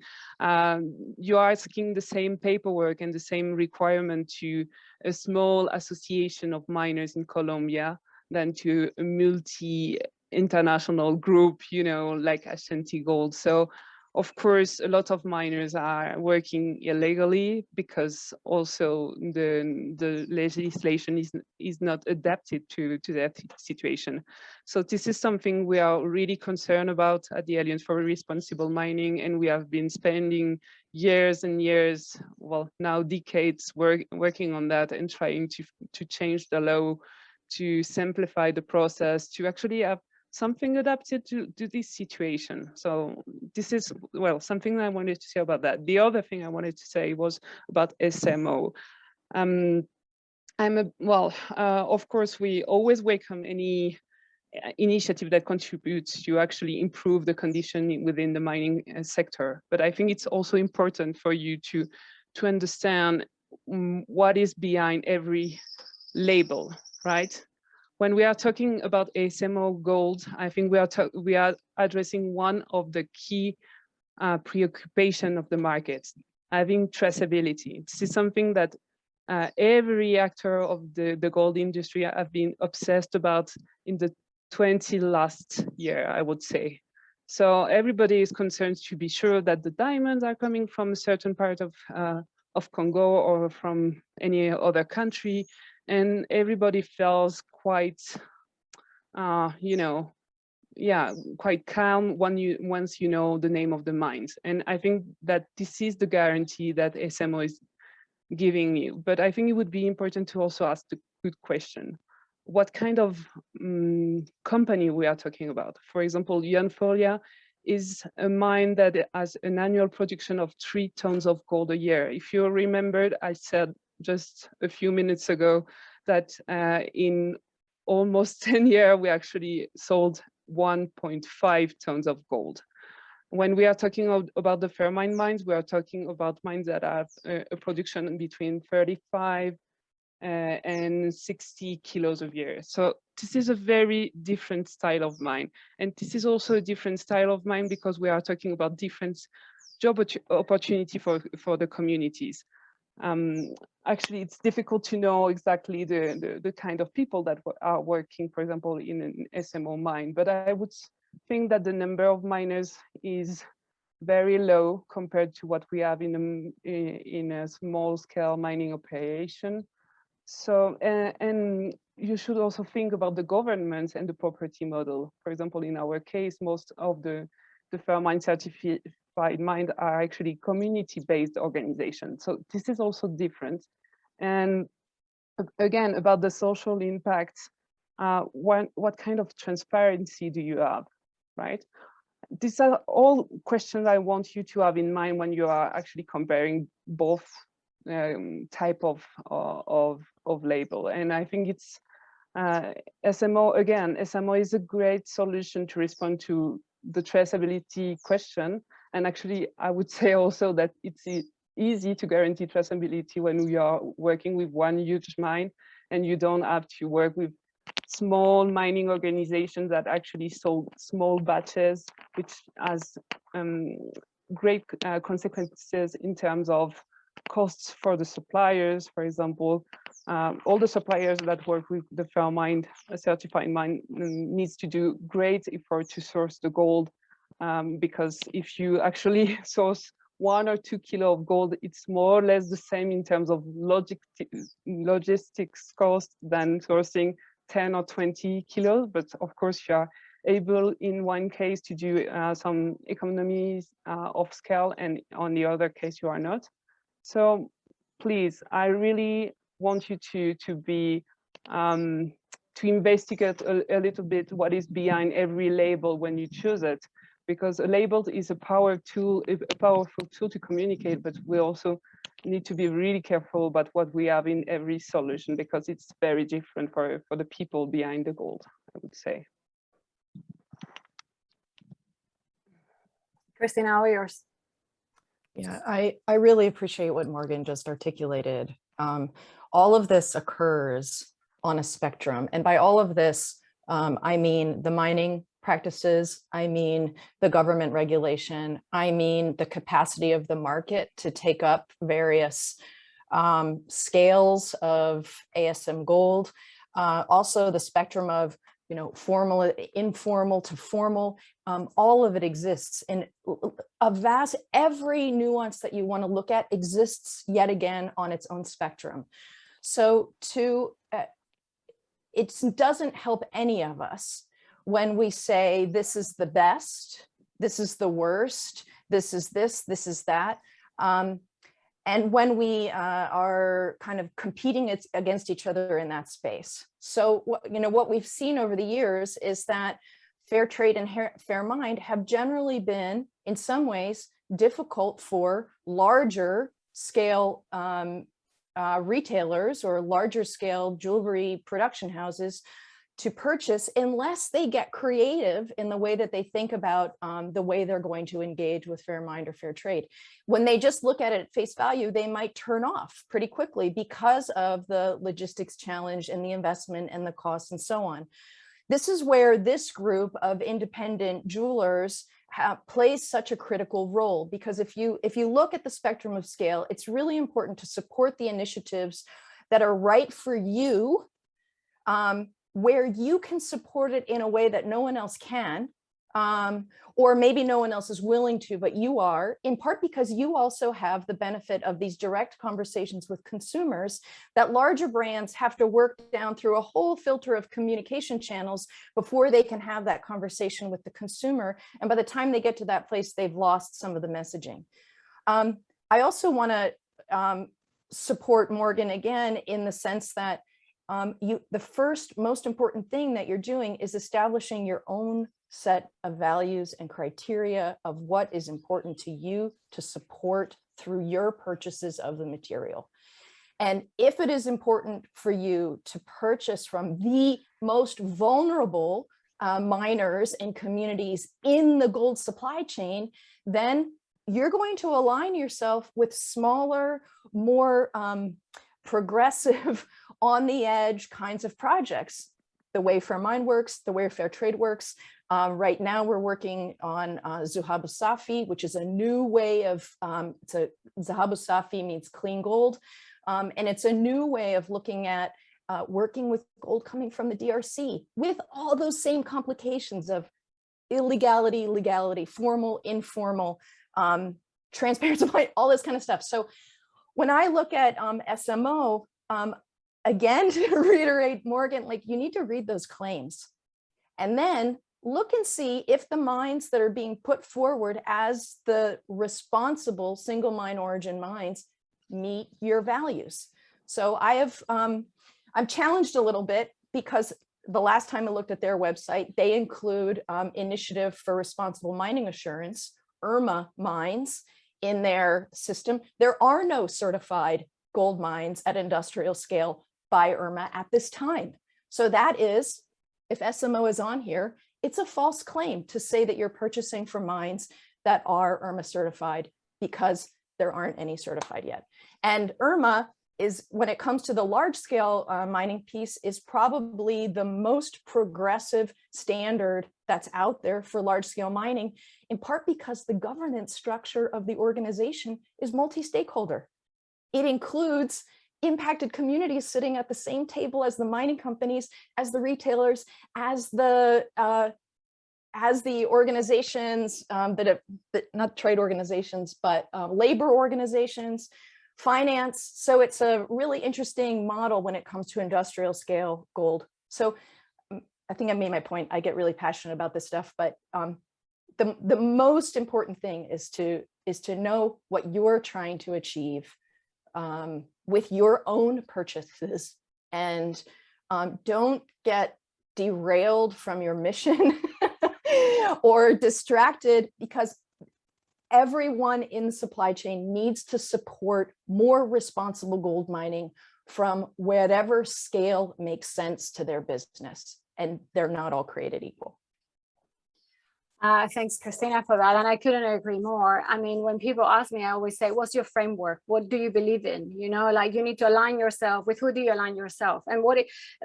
you are asking the same paperwork and the same requirement to a small association of miners in Colombia than to a multi-international group, you know, like Ashanti Gold. So of course, a lot of miners are working illegally because also the legislation is not adapted to that situation. So this is something we are really concerned about at the Alliance for Responsible Mining, and we have been spending years and years, well, now decades, working on that and trying to change the law, to simplify the process, to actually have something adapted to this situation. So this is, well, something I wanted to say about that. The other thing I wanted to say was about SMO. Of course, we always welcome any initiative that contributes to actually improve the condition within the mining sector. But I think it's also important for you to understand what is behind every label, right? When we are talking about ASMO Gold, I think we are addressing one of the key preoccupation of the market, having traceability. This is something that every actor of the gold industry have been obsessed about in the last 20 years, I would say. So everybody is concerned to be sure that the diamonds are coming from a certain part of Congo or from any other country. And everybody feels quite, quite calm once you know the name of the mines. And I think that this is the guarantee that SMO is giving you. But I think it would be important to also ask the good question. What kind of company we are talking about? For example, Yanfolia is a mine that has an annual production of 3 tons of gold a year. If you remembered, I said just a few minutes ago that in almost 10 years, we actually sold 1.5 tons of gold. When we are talking about the Fairmined mines, we are talking about mines that have a production between 35 and 60 kilos a year. So this is a very different style of mine. And this is also a different style of mine because we are talking about different job opportunity for the communities. Actually, it's difficult to know exactly the kind of people that are working, for example, in an SMO mine, but I would think that the number of miners is very low compared to what we have in a small scale mining operation. So, and you should also think about the government and the property model. For example, in our case, most of the Fairmined Fairmined are actually community-based organizations. So this is also different. And again, about the social impact, what kind of transparency do you have, right? These are all questions I want you to have in mind when you are actually comparing both type of label. And I think it's SMO, again, SMO is a great solution to respond to the traceability question. And actually, I would say also that it's easy to guarantee traceability when we are working with one huge mine and you don't have to work with small mining organizations that actually sold small batches, which has great consequences in terms of costs for the suppliers. For example, all the suppliers that work with the Fairmined certified mine needs to do great effort to source the gold, because if you actually source 1 or 2 kilos of gold, it's more or less the same in terms of logistics cost than sourcing 10 or 20 kilos. But of course, you are able in one case to do some economies of scale, and on the other case, you are not. So please, I really want you to be to investigate a little bit what is behind every label when you choose it, because a label is a powerful tool to communicate, but we also need to be really careful about what we have in every solution, because it's very different for the people behind the gold, I would say. Christina, how are yours? Yeah, I really appreciate what Morgane just articulated. All of this occurs on a spectrum. And by all of this, I mean the mining practices, I mean the government regulation, I mean the capacity of the market to take up various scales of ASM gold, also the spectrum of formal, informal to formal. All of it exists in a vast, every nuance that you want to look at exists yet again on its own spectrum. So it doesn't help any of us when we say this is the best, this is the worst, this is this is that. And when we are kind of competing against each other in that space. So, what we've seen over the years is that fair trade and Fairmined have generally been, in some ways, difficult for larger scale retailers or larger scale jewelry production houses to purchase, unless they get creative in the way that they think about the way they're going to engage with Fairmined or fair trade. When they just look at it at face value, they might turn off pretty quickly because of the logistics challenge and the investment and the costs and so on. This is where this group of independent jewelers plays such a critical role, because if you look at the spectrum of scale, it's really important to support the initiatives that are right for you, where you can support it in a way that no one else can, or maybe no one else is willing to, but you are, in part because you also have the benefit of these direct conversations with consumers that larger brands have to work down through a whole filter of communication channels before they can have that conversation with the consumer. And by the time they get to that place, they've lost some of the messaging. I also want to support Morgane again in the sense that the first most important thing that you're doing is establishing your own set of values and criteria of what is important to you to support through your purchases of the material. And if it is important for you to purchase from the most vulnerable miners and communities in the gold supply chain, then you're going to align yourself with smaller, more progressive, on the edge kinds of projects. The way Fairmined works, the way fair trade works. Right now we're working on Zahabu Safi, which is a new way of, Zahabu Safi means clean gold. And it's a new way of looking at working with gold coming from the DRC with all those same complications of illegality, legality, formal, informal, transparency, all this kind of stuff. So when I look at SMO, again, to reiterate Morgane, like you need to read those claims and then look and see if the mines that are being put forward as the responsible single mine origin mines meet your values. So I'm challenged a little bit because the last time I looked at their website, they include Initiative for Responsible Mining Assurance, IRMA mines in their system. There are no certified gold mines at industrial scale by IRMA at this time. So that is, if SMO is on here, it's a false claim to say that you're purchasing from mines that are IRMA certified, because there aren't any certified yet. And IRMA is, when it comes to the large scale mining piece, is probably the most progressive standard that's out there for large scale mining, in part because the governance structure of the organization is multi-stakeholder. It includes impacted communities sitting at the same table as the mining companies, as the retailers, as the organizations that not trade organizations, but labor organizations, finance. So it's a really interesting model when it comes to industrial scale gold. So I think I made my point. I get really passionate about this stuff, but the most important thing is to know what you're trying to achieve with your own purchases, and don't get derailed from your mission or distracted, because everyone in the supply chain needs to support more responsible gold mining from whatever scale makes sense to their business, and they're not all created equal. Thanks, Christina, for that. And I couldn't agree more. I mean, when people ask me, I always say, what's your framework? What do you believe in? You know, like, you need to align yourself with, who do you align yourself? And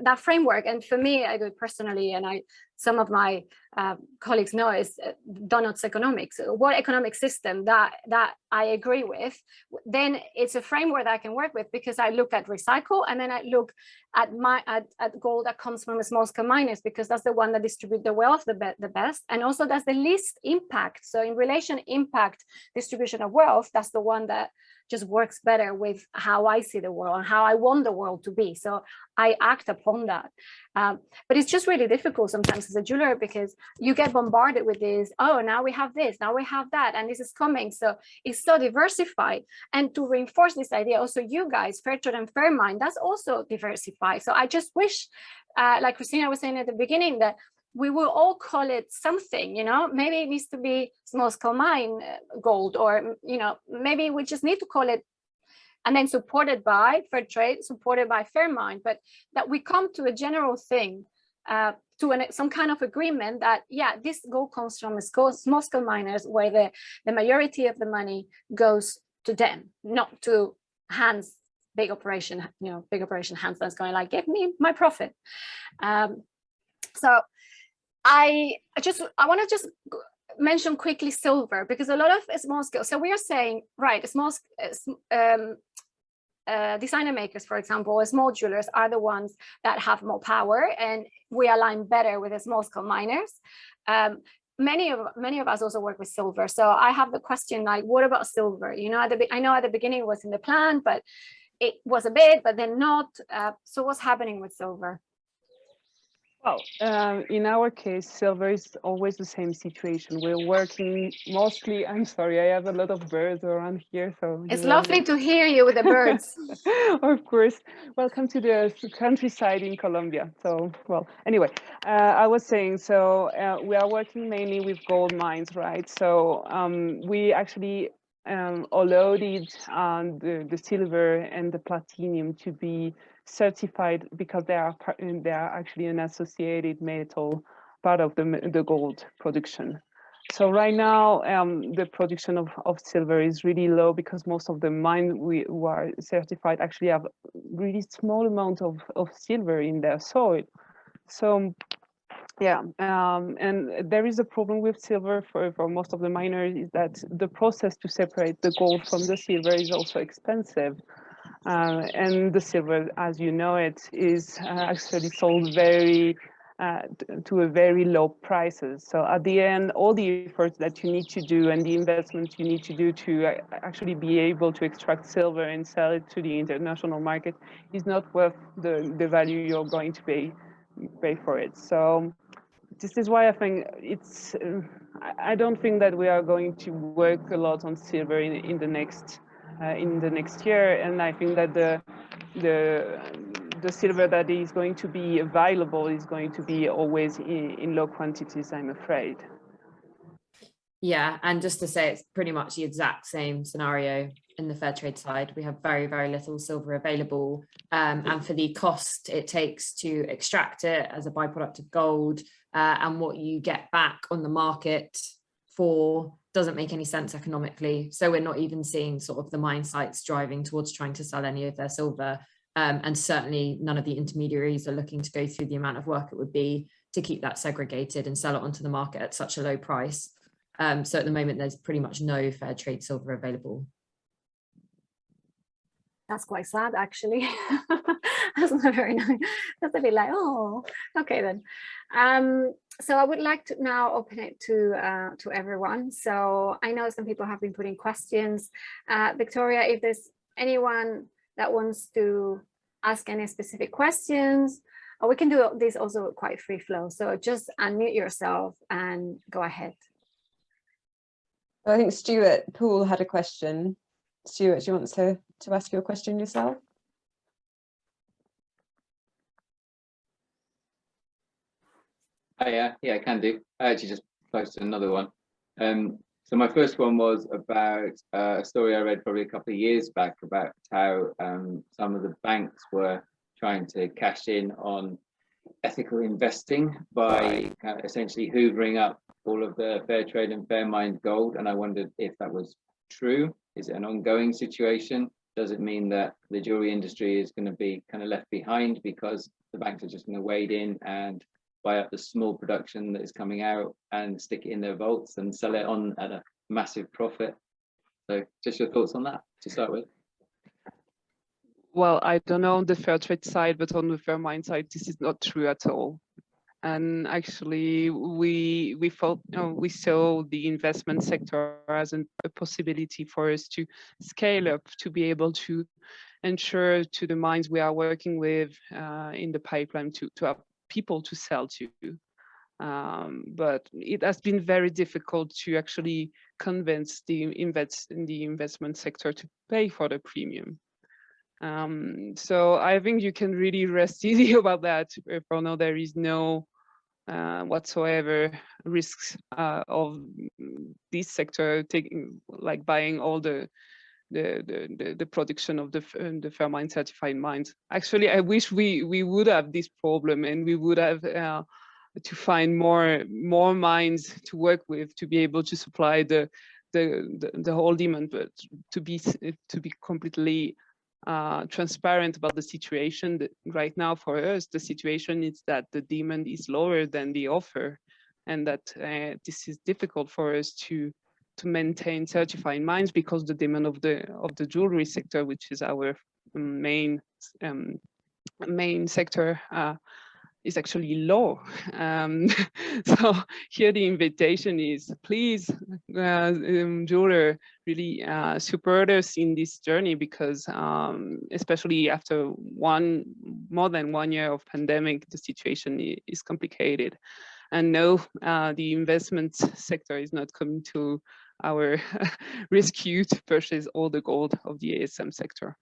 that framework, and for me, I do it personally, and some of my colleagues know, is Donut's economics. What economic system that I agree with, then it's a framework that I can work with, because I look at recycle, and then I look at gold that comes from small scale miners, because that's the one that distribute the wealth the best, and also that's the least impact. So in relation impact distribution of wealth, that's the one that just works better with how I see the world and how I want the world to be. So I act upon that. But it's just really difficult sometimes as a jeweler, because you get bombarded with this, oh, now we have this, now we have that, and this is coming. So it's so diversified. And to reinforce this idea, also you guys, Fairtrade and Fairmined, that's also diversified. So I just wish, like Christina was saying at the beginning, that we will all call it something, you know, maybe it needs to be small scale mine gold, or, you know, maybe we just need to call it, and then supported by Fairtrade, supported by Fairmined, but that we come to a general thing, to some kind of agreement that, yeah, this gold comes from small scale miners, where the majority of the money goes to them, not to Hans, big operation, you know, big operation Hans that's going like, give me my profit. So I want to just mention quickly silver, because a lot of small scale, so we are saying, right, small designer makers, for example, or small jewelers are the ones that have more power, and we align better with the small scale miners. Many of us also work with silver. So I have the question, like, what about silver? You know, I know at the beginning it was in the plan, but it was a bit, but then not. So what's happening with silver? Well, in our case, silver is always the same situation. We're working mostly, I'm sorry, I have a lot of birds around here. So it's lovely to hear you with the birds. Of course. Welcome to the countryside in Colombia. So, well, anyway, I was saying, so we are working mainly with gold mines, right? So we actually allowed the silver and the platinum to be certified, because they are actually an associated metal part of the gold production. So right now the production of silver is really low, because most of the mines who are certified actually have really small amount of silver in their soil. So yeah, and there is a problem with silver for most of the miners, is that the process to separate the gold from the silver is also expensive. And the silver, as you know, it is actually sold to a very low prices. So at the end, all the efforts that you need to do and the investments you need to do to actually be able to extract silver and sell it to the international market is not worth the value you're going to pay for it. So this is why I think it's. I don't think that we are going to work a lot on silver in the next year, and I think that the silver that is going to be available is going to be always in low quantities, I'm afraid. Yeah, and just to say, it's pretty much the exact same scenario in the fair trade side. We have very, very little silver available, and for the cost it takes to extract it as a byproduct of gold, and what you get back on the market for doesn't make any sense economically. So we're not even seeing sort of the mine sites driving towards trying to sell any of their silver, and certainly none of the intermediaries are looking to go through the amount of work it would be to keep that segregated and sell it onto the market at such a low price. So at the moment, there's pretty much no fair trade silver available. That's quite sad, actually. That's not very nice. That's a bit like, oh, okay then. So I would like to now open it to everyone. So I know some people have been putting questions. Victoria, if there's anyone that wants to ask any specific questions, or we can do this also quite free flow. So just unmute yourself and go ahead. I think Stuart Poole had a question. Stuart, do you want to ask your question yourself? Oh yeah, I can do. I actually just posted another one. So my first one was about a story I read probably a couple of years back about how some of the banks were trying to cash in on ethical investing by essentially hoovering up all of the fair trade and Fairmined gold. And I wondered if that was true. Is it an ongoing situation? Does it mean that the jewelry industry is going to be kind of left behind because the banks are just going to wade in and buy up the small production that is coming out and stick it in their vaults and sell it on at a massive profit? So just your thoughts on that to start with. Well, I don't know on the fair trade side, but on the Fairmined side, this is not true at all. And actually, we thought, we saw the investment sector as a possibility for us to scale up, to be able to ensure to the mines we are working with in the pipeline to have people to sell to. But it has been very difficult to actually convince the investment sector to pay for the premium. So I think you can really rest easy about that. For now, there is no whatsoever risks of this sector buying all the production of the Fairmined certified mines. Actually, I wish we would have this problem and we would have to find more mines to work with to be able to supply the whole demand. But to be completely transparent about the situation, that right now for us the situation is that the demand is lower than the offer, and that this is difficult for us to maintain certified mines because the demand of the jewelry sector, which is our main sector, is actually low. So here the invitation is, please, jeweler, really support us in this journey, because especially after more than 1 year of pandemic, the situation is complicated. And no, the investment sector is not coming to our rescue to purchase all the gold of the ASM sector.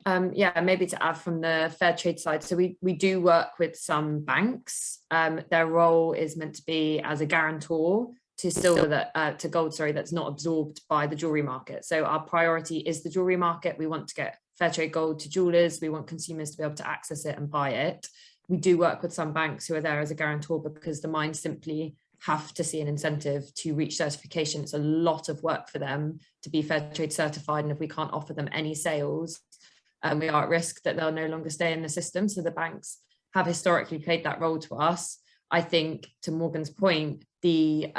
Yeah, maybe to add from the fair trade side. So we do work with some banks. Their role is meant to be as a guarantor to silver to gold, that's not absorbed by the jewelry market. So our priority is the jewelry market. We want to get fair trade gold to jewelers. We want consumers to be able to access it and buy it. We do work with some banks who are there as a guarantor because the mines simply have to see an incentive to reach certification. It's a lot of work for them to be fair trade certified, and if we can't offer them any sales, we are at risk that they'll no longer stay in the system. So the banks have historically played that role to us. I think, to Morgane's point, the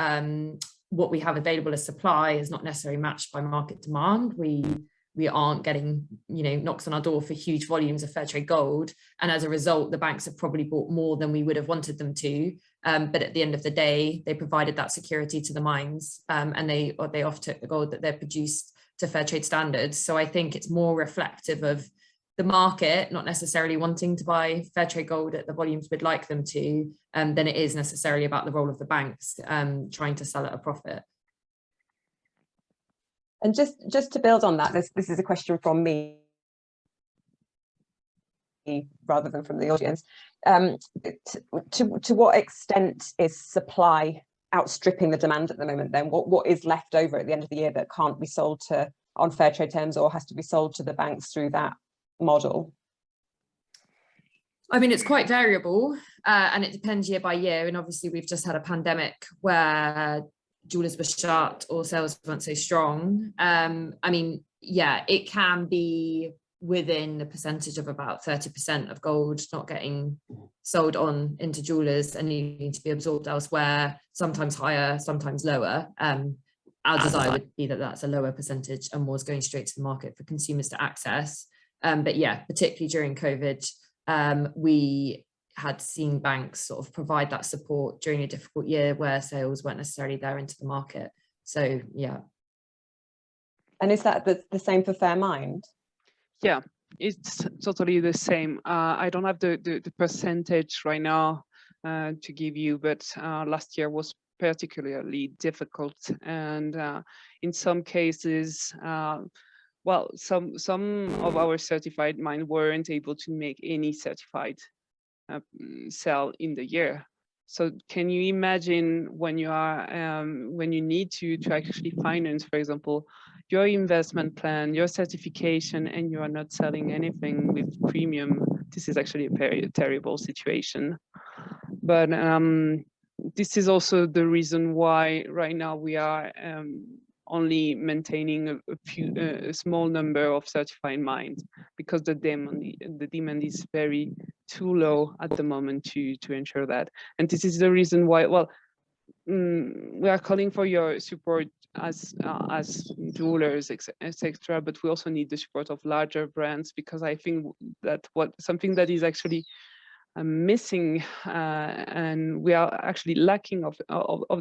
what we have available as supply is not necessarily matched by market demand. We aren't getting, knocks on our door for huge volumes of fair trade gold, and as a result, the banks have probably bought more than we would have wanted them to. But at the end of the day, they provided that security to the mines, and they off took the gold that they're produced to fair trade standards. So I think it's more reflective of the market not necessarily wanting to buy fair trade gold at the volumes we'd like them to, than it is necessarily about the role of the banks trying to sell at a profit. And just to build on that, this is a question from me rather than from the audience. To what extent is supply outstripping the demand at the moment then? What is left over at the end of the year that can't be sold to on fair trade terms or has to be sold to the banks through that model? I mean, it's quite variable and it depends year by year. And obviously we've just had a pandemic where jewelers were shut or sales weren't so strong. I mean, yeah, it can be within a percentage of about 30% of gold not getting sold on into jewelers and needing to be absorbed elsewhere, sometimes higher, sometimes lower. Our desire would be that that's a lower percentage and more is going straight to the market for consumers to access. But yeah, particularly during COVID, we had seen banks sort of provide that support during a difficult year where sales weren't necessarily there into the market. So yeah. And is that the same for Fairmined? Yeah, it's totally the same. I don't have the percentage right now to give you, but last year was particularly difficult, and in some cases, well, some of our certified mines weren't able to make any certified sell in the year. So can you imagine when you are when you need to actually finance, for example, your investment plan, your certification, and you are not selling anything with premium? This is actually a very terrible situation. But this is also the reason why right now we are only maintaining a small number of certified mines, because the demand is very too low at the moment to ensure that. And this is the reason why, well, we are calling for your support as jewelers, etc. But we also need the support of larger brands, because I think that something that is actually missing, and we are actually lacking of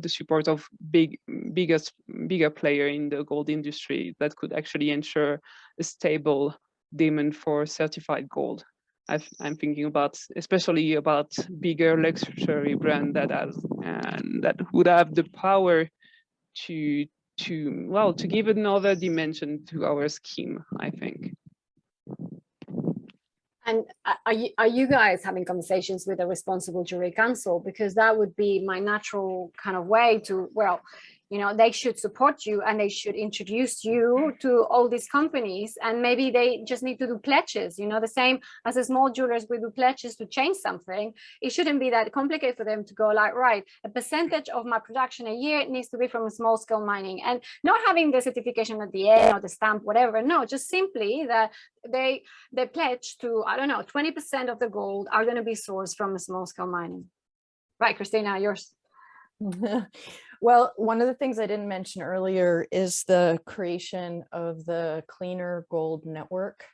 the support of bigger player in the gold industry that could actually ensure a stable demand for certified gold. I'm thinking especially about bigger luxury brand that would have the power to give another dimension to our scheme, I think. And are you guys having conversations with a responsible jewelry council? Because that would be my natural kind of way to, well, you know, they should support you and they should introduce you to all these companies, and maybe they just need to do pledges, you know, the same as the small jewelers we do pledges to change something. It shouldn't be that complicated for them to go like, right, a percentage of my production a year needs to be from small scale mining, and not having the certification at the end or the stamp, whatever. No, just simply that they pledge to, I don't know, 20% of the gold are going to be sourced from a small scale mining. Right, Christina, yours. Well, one of the things I didn't mention earlier is the creation of the Cleaner Gold Network.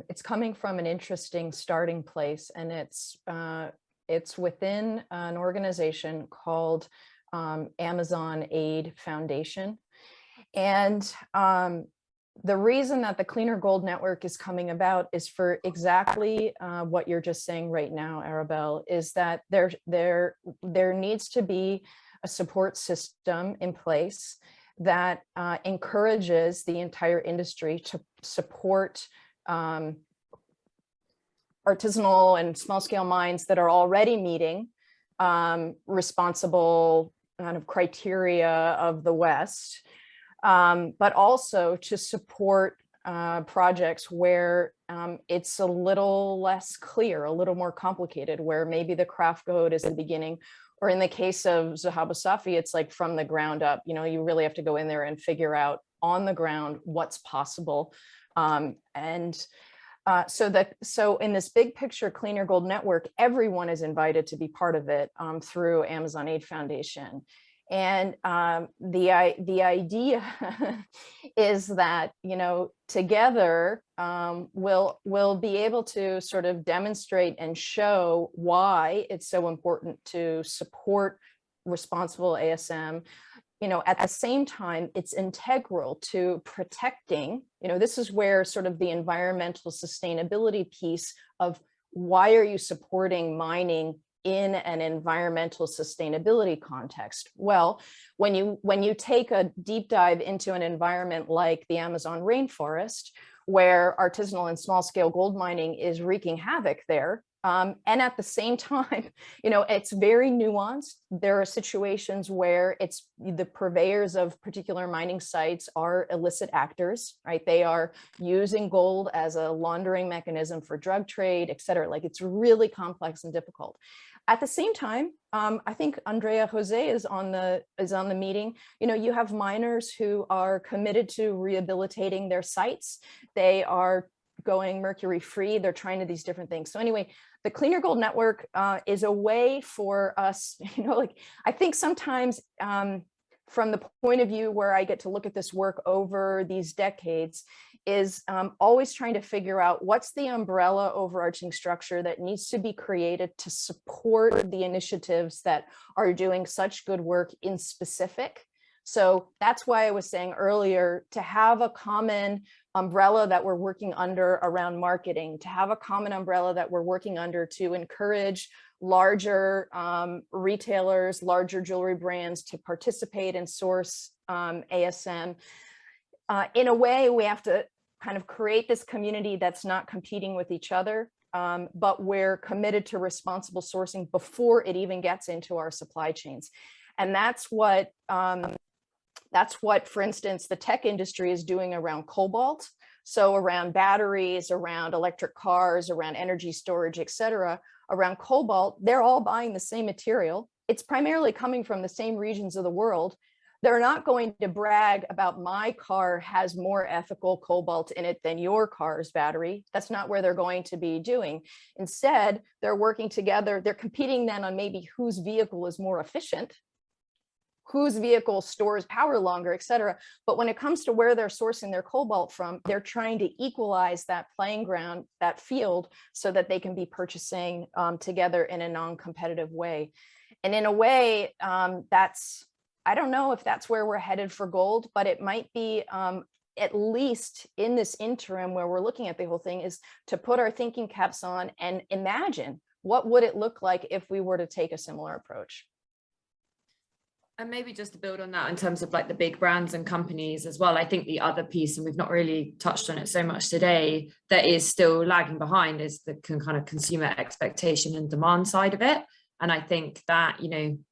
It's coming from an interesting starting place, and it's within an organization called Amazon Aid Foundation. And the reason that the Cleaner Gold Network is coming about is for exactly what you're just saying right now, Arabel, is that there needs to be a support system in place that encourages the entire industry to support artisanal and small scale mines that are already meeting responsible kind of criteria of the West, but also to support projects where it's a little less clear, a little more complicated, where maybe the craft code is the beginning, or in the case of Zahaba Safi, it's like from the ground up. You know, you really have to go in there and figure out on the ground what's possible. So in this big picture Cleaner Gold Network, everyone is invited to be part of it through Amazon Aid Foundation. And the idea is that, you know, together we'll be able to sort of demonstrate and show why it's so important to support responsible ASM, at the same time, it's integral to protecting, this is where sort of the environmental sustainability piece of why are you supporting mining in an environmental sustainability context? Well, when you take a deep dive into an environment like the Amazon rainforest, where artisanal and small scale gold mining is wreaking havoc there, and at the same time, it's very nuanced. There are situations where it's the purveyors of particular mining sites are illicit actors, right? They are using gold as a laundering mechanism for drug trade, et cetera. Like, it's really complex and difficult. At the same time, I think Andrea Jose is on the meeting. You have miners who are committed to rehabilitating their sites. They are going mercury free. They're trying to these different things. So anyway, the Cleaner Gold Network is a way for us, I think sometimes from the point of view where I get to look at this work over these decades, is always trying to figure out what's the umbrella overarching structure that needs to be created to support the initiatives that are doing such good work in specific. So that's why I was saying earlier, to have a common umbrella that we're working under around marketing, to have a common umbrella that we're working under to encourage larger retailers, larger jewelry brands to participate and source ASM. In a way, we have to kind of create this community that's not competing with each other, but we're committed to responsible sourcing before it even gets into our supply chains. And that's what, for instance, the tech industry is doing around cobalt. So around batteries, around electric cars, around energy storage, et cetera, around cobalt, they're all buying the same material. It's primarily coming from the same regions of the world. They're not going to brag about my car has more ethical cobalt in it than your car's battery. That's not where they're going to be doing. Instead, they're working together. They're competing then on maybe whose vehicle is more efficient, whose vehicle stores power longer, et cetera. But when it comes to where they're sourcing their cobalt from, they're trying to equalize that playing ground, that field, so that they can be purchasing together in a non-competitive way. And in a way, I don't know if that's where we're headed for gold, but it might be at least in this interim where we're looking at the whole thing, is to put our thinking caps on and imagine what would it look like if we were to take a similar approach. And maybe just to build on that in terms of like the big brands and companies as well, I think the other piece, and we've not really touched on it so much today, that is still lagging behind is the kind of consumer expectation and demand side of it. And I think that,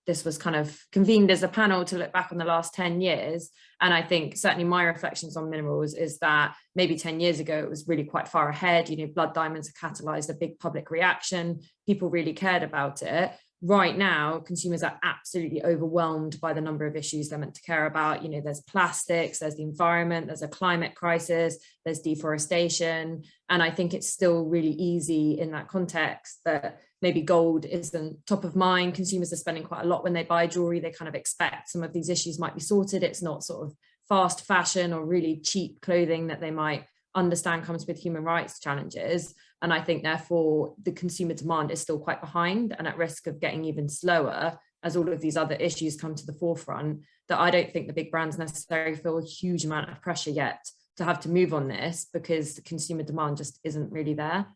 this was kind of convened as a panel to look back on the last 10 years. And I think certainly my reflections on minerals is that maybe 10 years ago, it was really quite far ahead. Blood diamonds have catalyzed a big public reaction. People really cared about it. Right now, consumers are absolutely overwhelmed by the number of issues they're meant to care about. There's plastics, there's the environment, there's a climate crisis, there's deforestation. And I think it's still really easy in that context that maybe gold isn't top of mind. Consumers are spending quite a lot when they buy jewelry. They kind of expect some of these issues might be sorted. It's not sort of fast fashion or really cheap clothing that they might understand comes with human rights challenges. And I think therefore the consumer demand is still quite behind and at risk of getting even slower as all of these other issues come to the forefront, that I don't think the big brands necessarily feel a huge amount of pressure yet to have to move on this, because the consumer demand just isn't really there.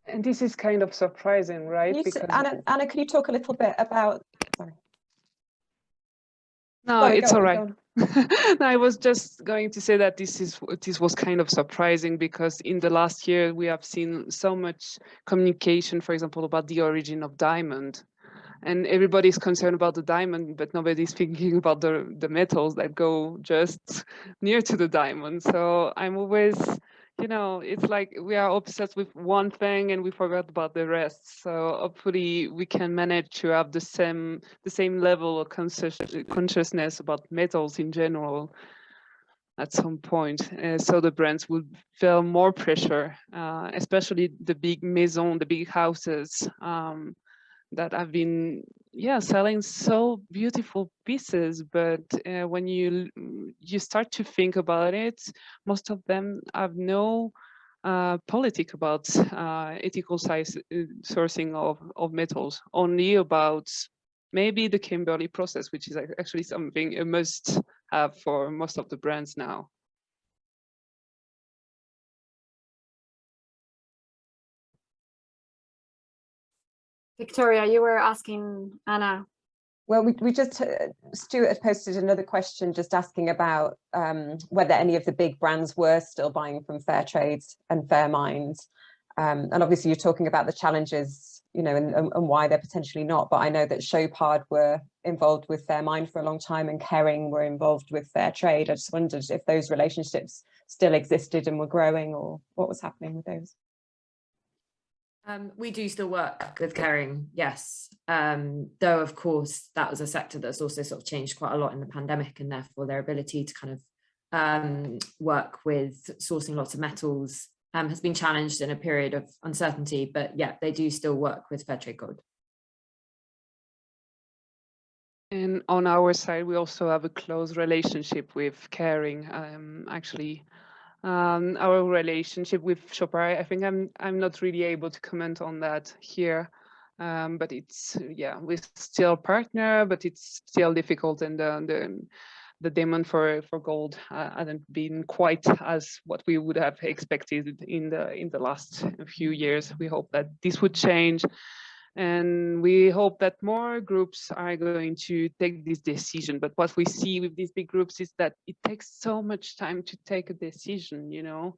And this is kind of surprising, right? Because Anna, can you talk a little bit about, sorry. No, Sorry, it's all right. No, I was just going to say that this was kind of surprising, because in the last year we have seen so much communication, for example, about the origin of diamond, and everybody's concerned about the diamond, but nobody's thinking about the metals that go just near to the diamond. So I'm always, it's like we are obsessed with one thing and we forgot about the rest. So hopefully we can manage to have the same level of consciousness about metals in general at some point, so the brands would feel more pressure, especially the big maison, the big houses that have been selling so beautiful pieces, but when you start to think about it, most of them have no politic about ethical sourcing of metals, only about maybe the Kimberley process, which is actually something a must have for most of the brands now. Victoria, you were asking Anna. Well, we just, Stuart had posted another question just asking about whether any of the big brands were still buying from Fairtrade and Fairmined. And obviously you're talking about the challenges, you know, and why they're potentially not. But I know that Chopard were involved with Fairmined for a long time and Kering were involved with Fairtrade. I just wondered if those relationships still existed and were growing, or what was happening with those. We do still work with Kering, yes. Though, of course, that was a sector that's also sort of changed quite a lot in the pandemic, and therefore their ability to kind of work with sourcing lots of metals has been challenged in a period of uncertainty. But yeah, they do still work with Fairtrade Gold. And on our side, we also have a close relationship with Kering. Actually, our relationship with Chopard, I think I'm not really able to comment on that here, but it's, yeah, we're still partner, but it's still difficult, and the demand for gold hasn't been quite as what we would have expected in the last few years. We hope that this would change. And we hope that more groups are going to take this decision. But what we see with these big groups is that it takes so much time to take a decision, you know.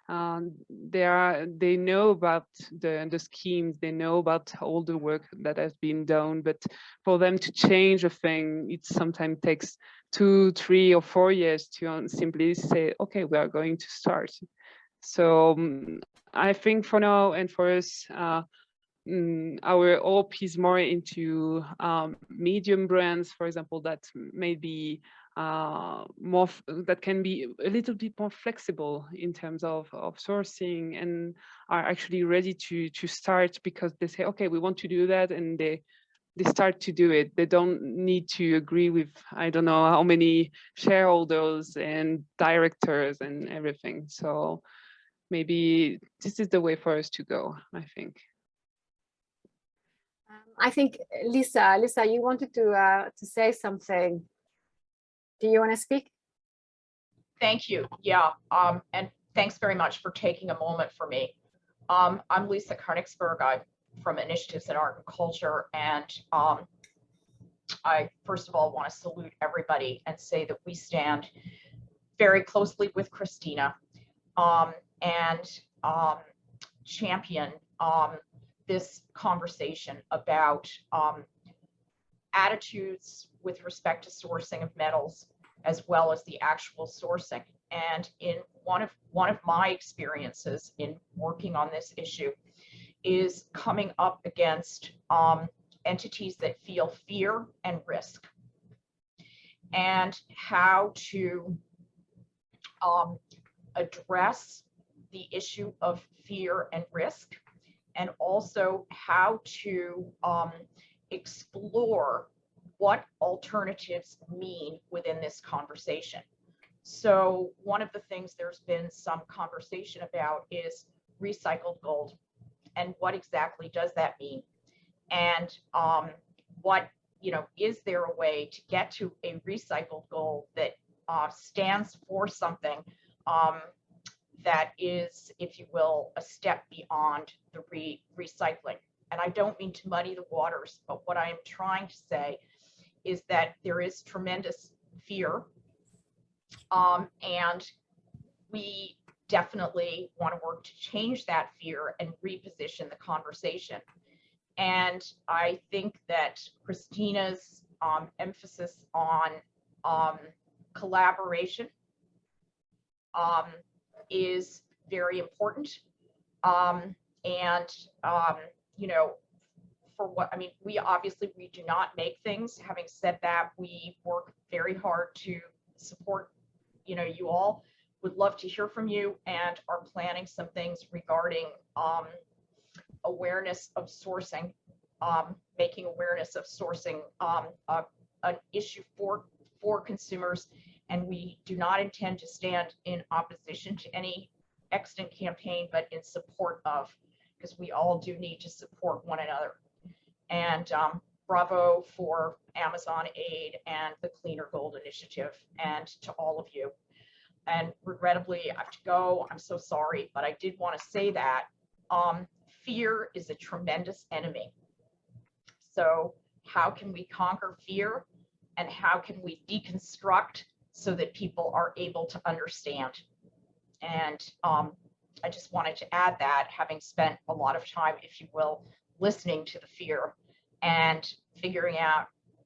They know about the schemes, they know about all the work that has been done, but for them to change a thing, it sometimes takes 2, 3, or 4 years to simply say, okay, we are going to start. So I think for now and for us, our hope is more into medium brands, for example, that may be that can be a little bit more flexible in terms of sourcing, and are actually ready to start because they say, okay, we want to do that, and they start to do it. They don't need to agree with, I don't know how many shareholders and directors and everything. So maybe this is the way for us to go, I think. I think Lisa, you wanted to say something. Do you want to speak? Thank you. Yeah, and thanks very much for taking a moment for me. I'm Lisa Karnigsberg. I'm from Initiatives in Art and Culture, and I first of all want to salute everybody and say that we stand very closely with Christina and champion this conversation about attitudes with respect to sourcing of metals, as well as the actual sourcing. And in one of my experiences in working on this issue is coming up against entities that feel fear and risk, and how to address the issue of fear and risk, and also how to explore what alternatives mean within this conversation. So one of the things there's been some conversation about is recycled gold, and what exactly does that mean? And what, you know, is there a way to get to a recycled gold that stands for something that is, if you will, a step beyond the recycling? And I don't mean to muddy the waters, but what I am trying to say is that there is tremendous fear, and we definitely want to work to change that fear and reposition the conversation. And I think that Christina's emphasis on collaboration is very important. You know, for what, I mean, we do not make things. Having said that, we work very hard to support, you know, you all. Would love to hear from you, and are planning some things regarding awareness of sourcing, making awareness of sourcing an issue for consumers. And we do not intend to stand in opposition to any extant campaign, but in support of, because we all do need to support one another. And bravo for Amazon Aid and the Cleaner Gold Initiative, and to all of you. And regrettably, I have to go. I'm so sorry, but I did want to say that fear is a tremendous enemy. So how can we conquer fear, and how can we deconstruct so that people are able to understand? And I just wanted to add that, having spent a lot of time, if you will, listening to the fear and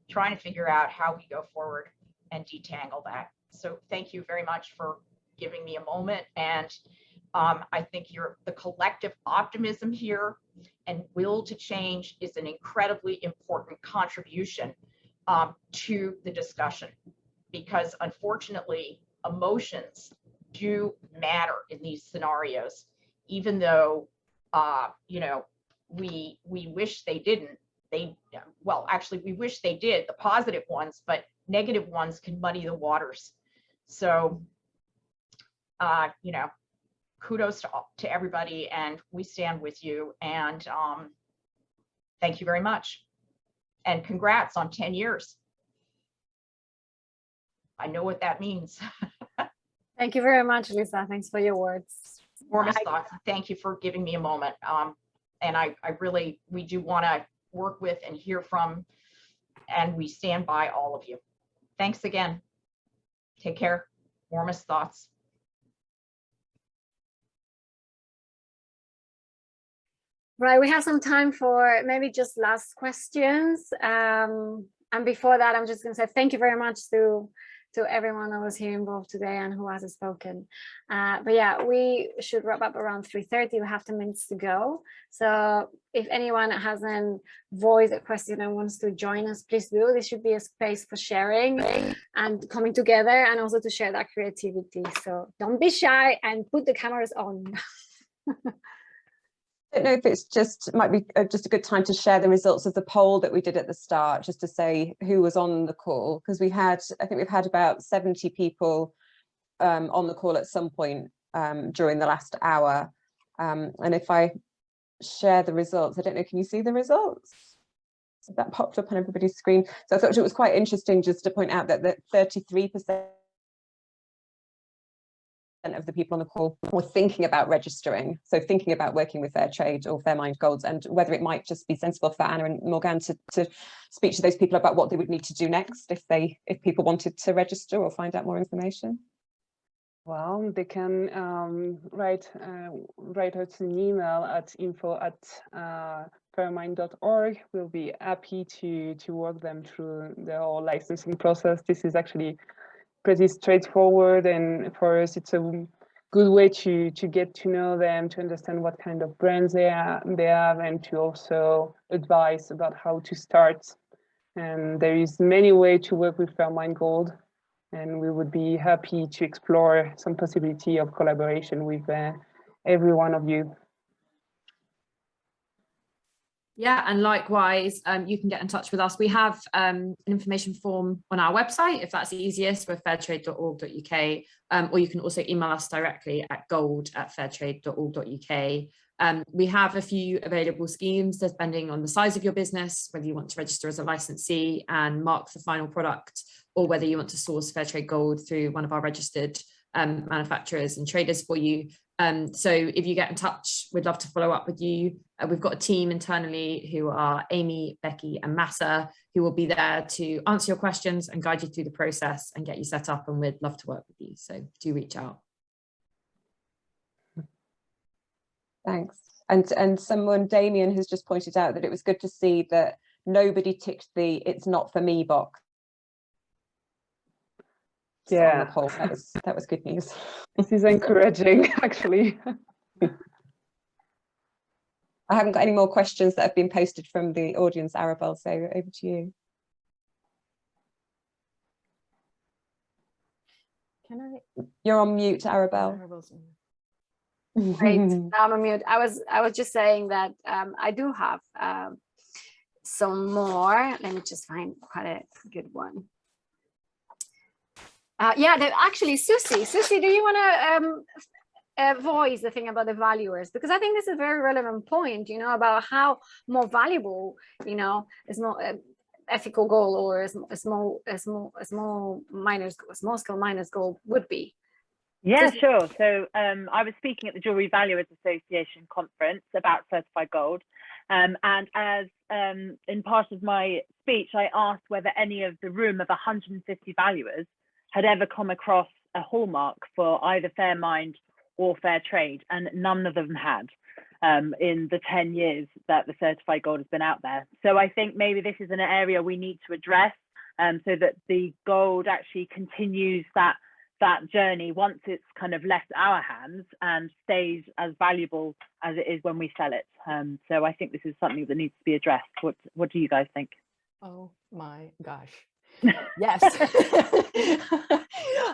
trying to figure out how we go forward and detangle that. So thank you very much for giving me a moment. And I think the collective optimism here and will to change is an incredibly important contribution to the discussion, because unfortunately, emotions do matter in these scenarios, even though, you know, we wish they didn't. Well, actually, we wish they did, the positive ones, but negative ones can muddy the waters. So, you know, kudos to everybody, and we stand with you. And thank you very much. And congrats on 10 years. I know what that means. Thank you very much, Lisa. Thanks for your words. Warmest thoughts. Thank you for giving me a moment. And we do want to work with and hear from, and we stand by all of you. Thanks again. Take care. Warmest thoughts. Right, we have some time for maybe just last questions. And before that, I'm just going to say thank you very much to everyone that was here involved today and who has spoken. But yeah, we should wrap up around 3:30. We have 10 minutes to go. So if anyone hasn't voiced a question and wants to join us, please do. This should be a space for sharing and coming together, and also to share that creativity. So don't be shy and put the cameras on. I don't know if it might be just a good time to share the results of the poll that we did at the start, just to say who was on the call, because I think we've had about 70 people on the call at some point during the last hour. And if I share the results, I don't know, can you see the results? That popped up on everybody's screen. So I thought it was quite interesting just to point out that 33% of the people on the call were thinking about registering, so thinking about working with Fairtrade or Fairmined Golds, and whether it might just be sensible for Anna and Morgane to speak to those people about what they would need to do next if people wanted to register or find out more information. Well, they can write us an email at info@fairmined.org. We'll be happy to walk them through the whole licensing process. This is actually pretty straightforward, and for us it's a good way to get to know them, to understand what kind of brands they have, and to also advise about how to start. And there is many ways to work with Fairmined Gold, and we would be happy to explore some possibility of collaboration with every one of you. Yeah, and likewise, you can get in touch with us. We have an information form on our website, if that's easiest, we're fairtrade.org.uk, or you can also email us directly at gold@fairtrade.org.uk. We have a few available schemes depending on the size of your business, whether you want to register as a licensee and mark the final product, or whether you want to source Fairtrade Gold through one of our registered manufacturers and traders for you. So if you get in touch, we'd love to follow up with you. We've got a team internally who are Amy, Becky and Massa, who will be there to answer your questions and guide you through the process and get you set up, and we'd love to work with you. So do reach out. Thanks. And someone, Damien, has just pointed out that it was good to see that nobody ticked the "it's not for me" box. Yeah, on the poll. That was good news. This is encouraging, actually. I haven't got any more questions that have been posted from the audience, Arabel, so over to you. You're on mute, Arabel. Great. Now I'm on mute. I was just saying that I do have some more. Let me just find quite a good one. Yeah, actually, Susie, do you want to voice the thing about the valuers? Because I think this is a very relevant point, you know, about how more valuable, you know, is more ethical goal or a small scale miners goal would be? Yeah, sure. So I was speaking at the Jewelry Valuers Association conference about certified gold. And as in part of my speech, I asked whether any of the room of 150 valuers had ever come across a hallmark for either Fairmined or Fair Trade, and none of them had in the 10 years that the certified gold has been out there. So I think maybe this is an area we need to address so that the gold actually continues that journey once it's kind of left our hands and stays as valuable as it is when we sell it. So I think this is something that needs to be addressed. What do you guys think? Oh my gosh. Yes.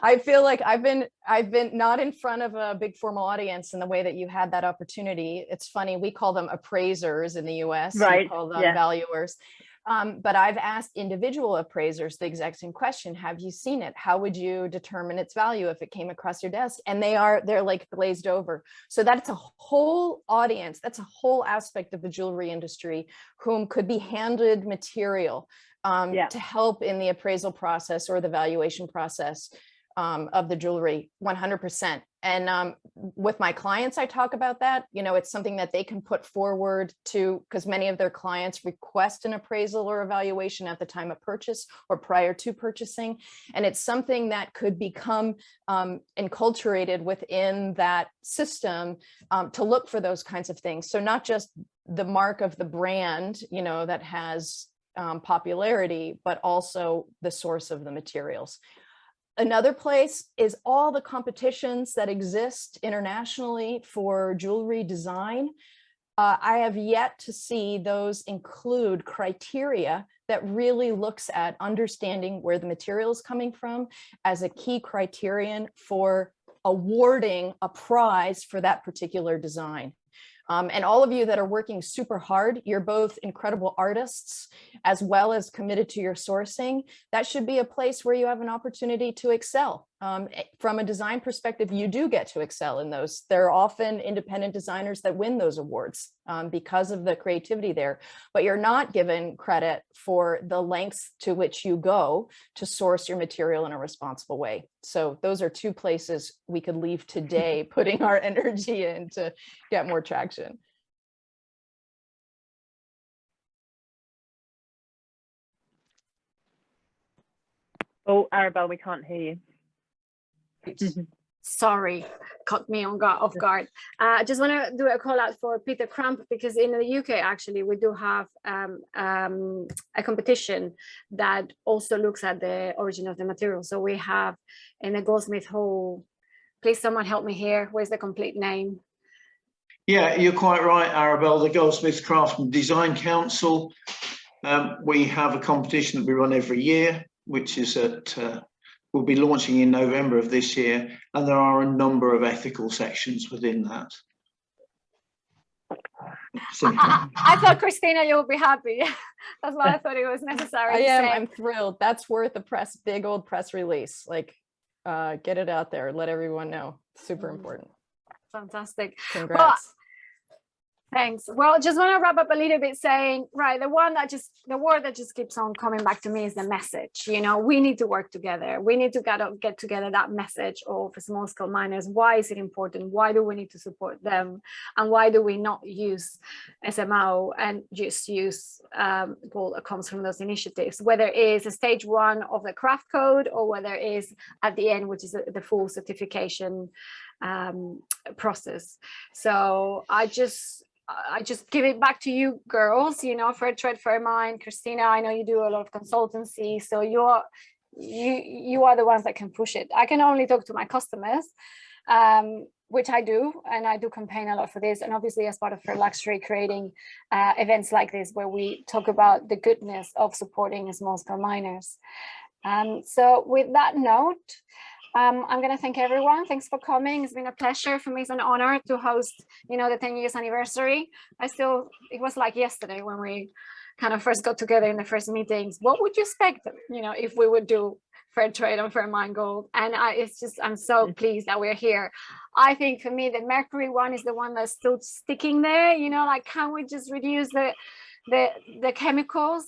I feel like I've been not in front of a big formal audience in the way that you had that opportunity. It's funny, we call them appraisers in the US, right? We call them Yeah. valuers. But I've asked individual appraisers the exact same question. Have you seen it? How would you determine its value if it came across your desk? And they're like glazed over. So that's a whole audience. That's a whole aspect of the jewelry industry whom could be handed material to help in the appraisal process or the valuation process of the jewelry 100%. And with my clients, I talk about that. You know, it's something that they can put forward to, because many of their clients request an appraisal or evaluation at the time of purchase or prior to purchasing. And it's something that could become enculturated within that system to look for those kinds of things. So not just the mark of the brand, you know, that has popularity, but also the source of the materials. Another place is all the competitions that exist internationally for jewelry design. I have yet to see those include criteria that really looks at understanding where the material is coming from as a key criterion for awarding a prize for that particular design. And all of you that are working super hard, you're both incredible artists as well as committed to your sourcing. That should be a place where you have an opportunity to excel. From a design perspective, you do get to excel in those. There are often independent designers that win those awards because of the creativity there, but you're not given credit for the lengths to which you go to source your material in a responsible way. So those are two places we could leave today, putting our energy in to get more traction. Oh, Arabel, we can't hear you. Sorry, caught me off guard. I just want to do a call out for Peter Crump, because in the UK, actually, we do have a competition that also looks at the origin of the material. So we have in the Goldsmith Hall, please someone help me here. Where's the complete name? Yeah, you're quite right, Arabel. The Goldsmiths Craftsman Design Council. We have a competition that we run every year, which is at we'll be launching in November of this year, and there are a number of ethical sections within that. I thought, Christina, you'll be happy. That's why I thought it was necessary. I am. I'm thrilled. That's worth a big old press release. Like, get it out there. Let everyone know. Super important. Fantastic. Congrats. Well, thanks. Well, just want to wrap up a little bit saying, right, the word that just keeps on coming back to me is the message. You know, we need to work together. We need to get together that message of small scale miners. Why is it important? Why do we need to support them? And why do we not use SMO and just use gold that comes from those initiatives, whether it is a stage 1 of the craft code or whether it is at the end, which is the full certification process. So I just give it back to you girls, you know, Fair Trade, Fairmined, Christina, I know you do a lot of consultancy, so you are the ones that can push it. I can only talk to my customers, which I do, and I do campaign a lot for this, and obviously as part of Fair Luxury, creating events like this where we talk about the goodness of supporting small scale miners. So with that note, I'm going to thank everyone. Thanks for coming. It's been a pleasure. For me, it's an honor to host, you know, the 10 years anniversary. It was like yesterday when we kind of first got together in the first meetings. What would you expect, you know, if we would do Fair Trade and Fairmined Gold? And I'm so pleased that we're here. I think for me, the Mercury one is the one that's still sticking there, you know, like, can we just reduce the chemicals,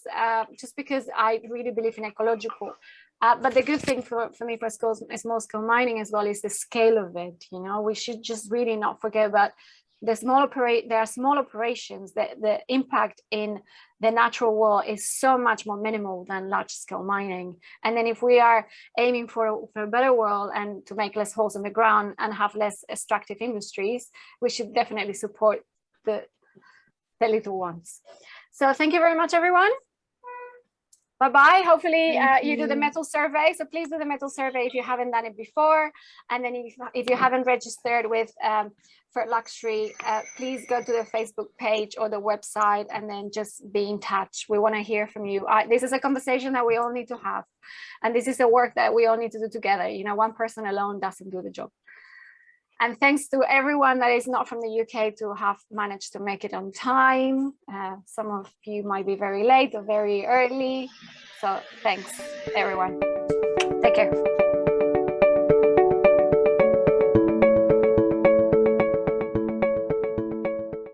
just because I really believe in ecological. But the good thing for me for small scale mining as well is the scale of it. You know, we should just really not forget about there are small operations that the impact in the natural world is so much more minimal than large scale mining. And then if we are aiming for a better world and to make less holes in the ground and have less extractive industries, we should definitely support the little ones. So thank you very much, everyone. Bye-bye. Hopefully you do the metal survey. So please do the metal survey if you haven't done it before. And then if you haven't registered with for Luxury, please go to the Facebook page or the website and then just be in touch. We want to hear from you. This is a conversation that we all need to have. And this is the work that we all need to do together. You know, one person alone doesn't do the job. And thanks to everyone that is not from the UK to have managed to make it on time. Some of you might be very late or very early. So thanks, everyone. Take care.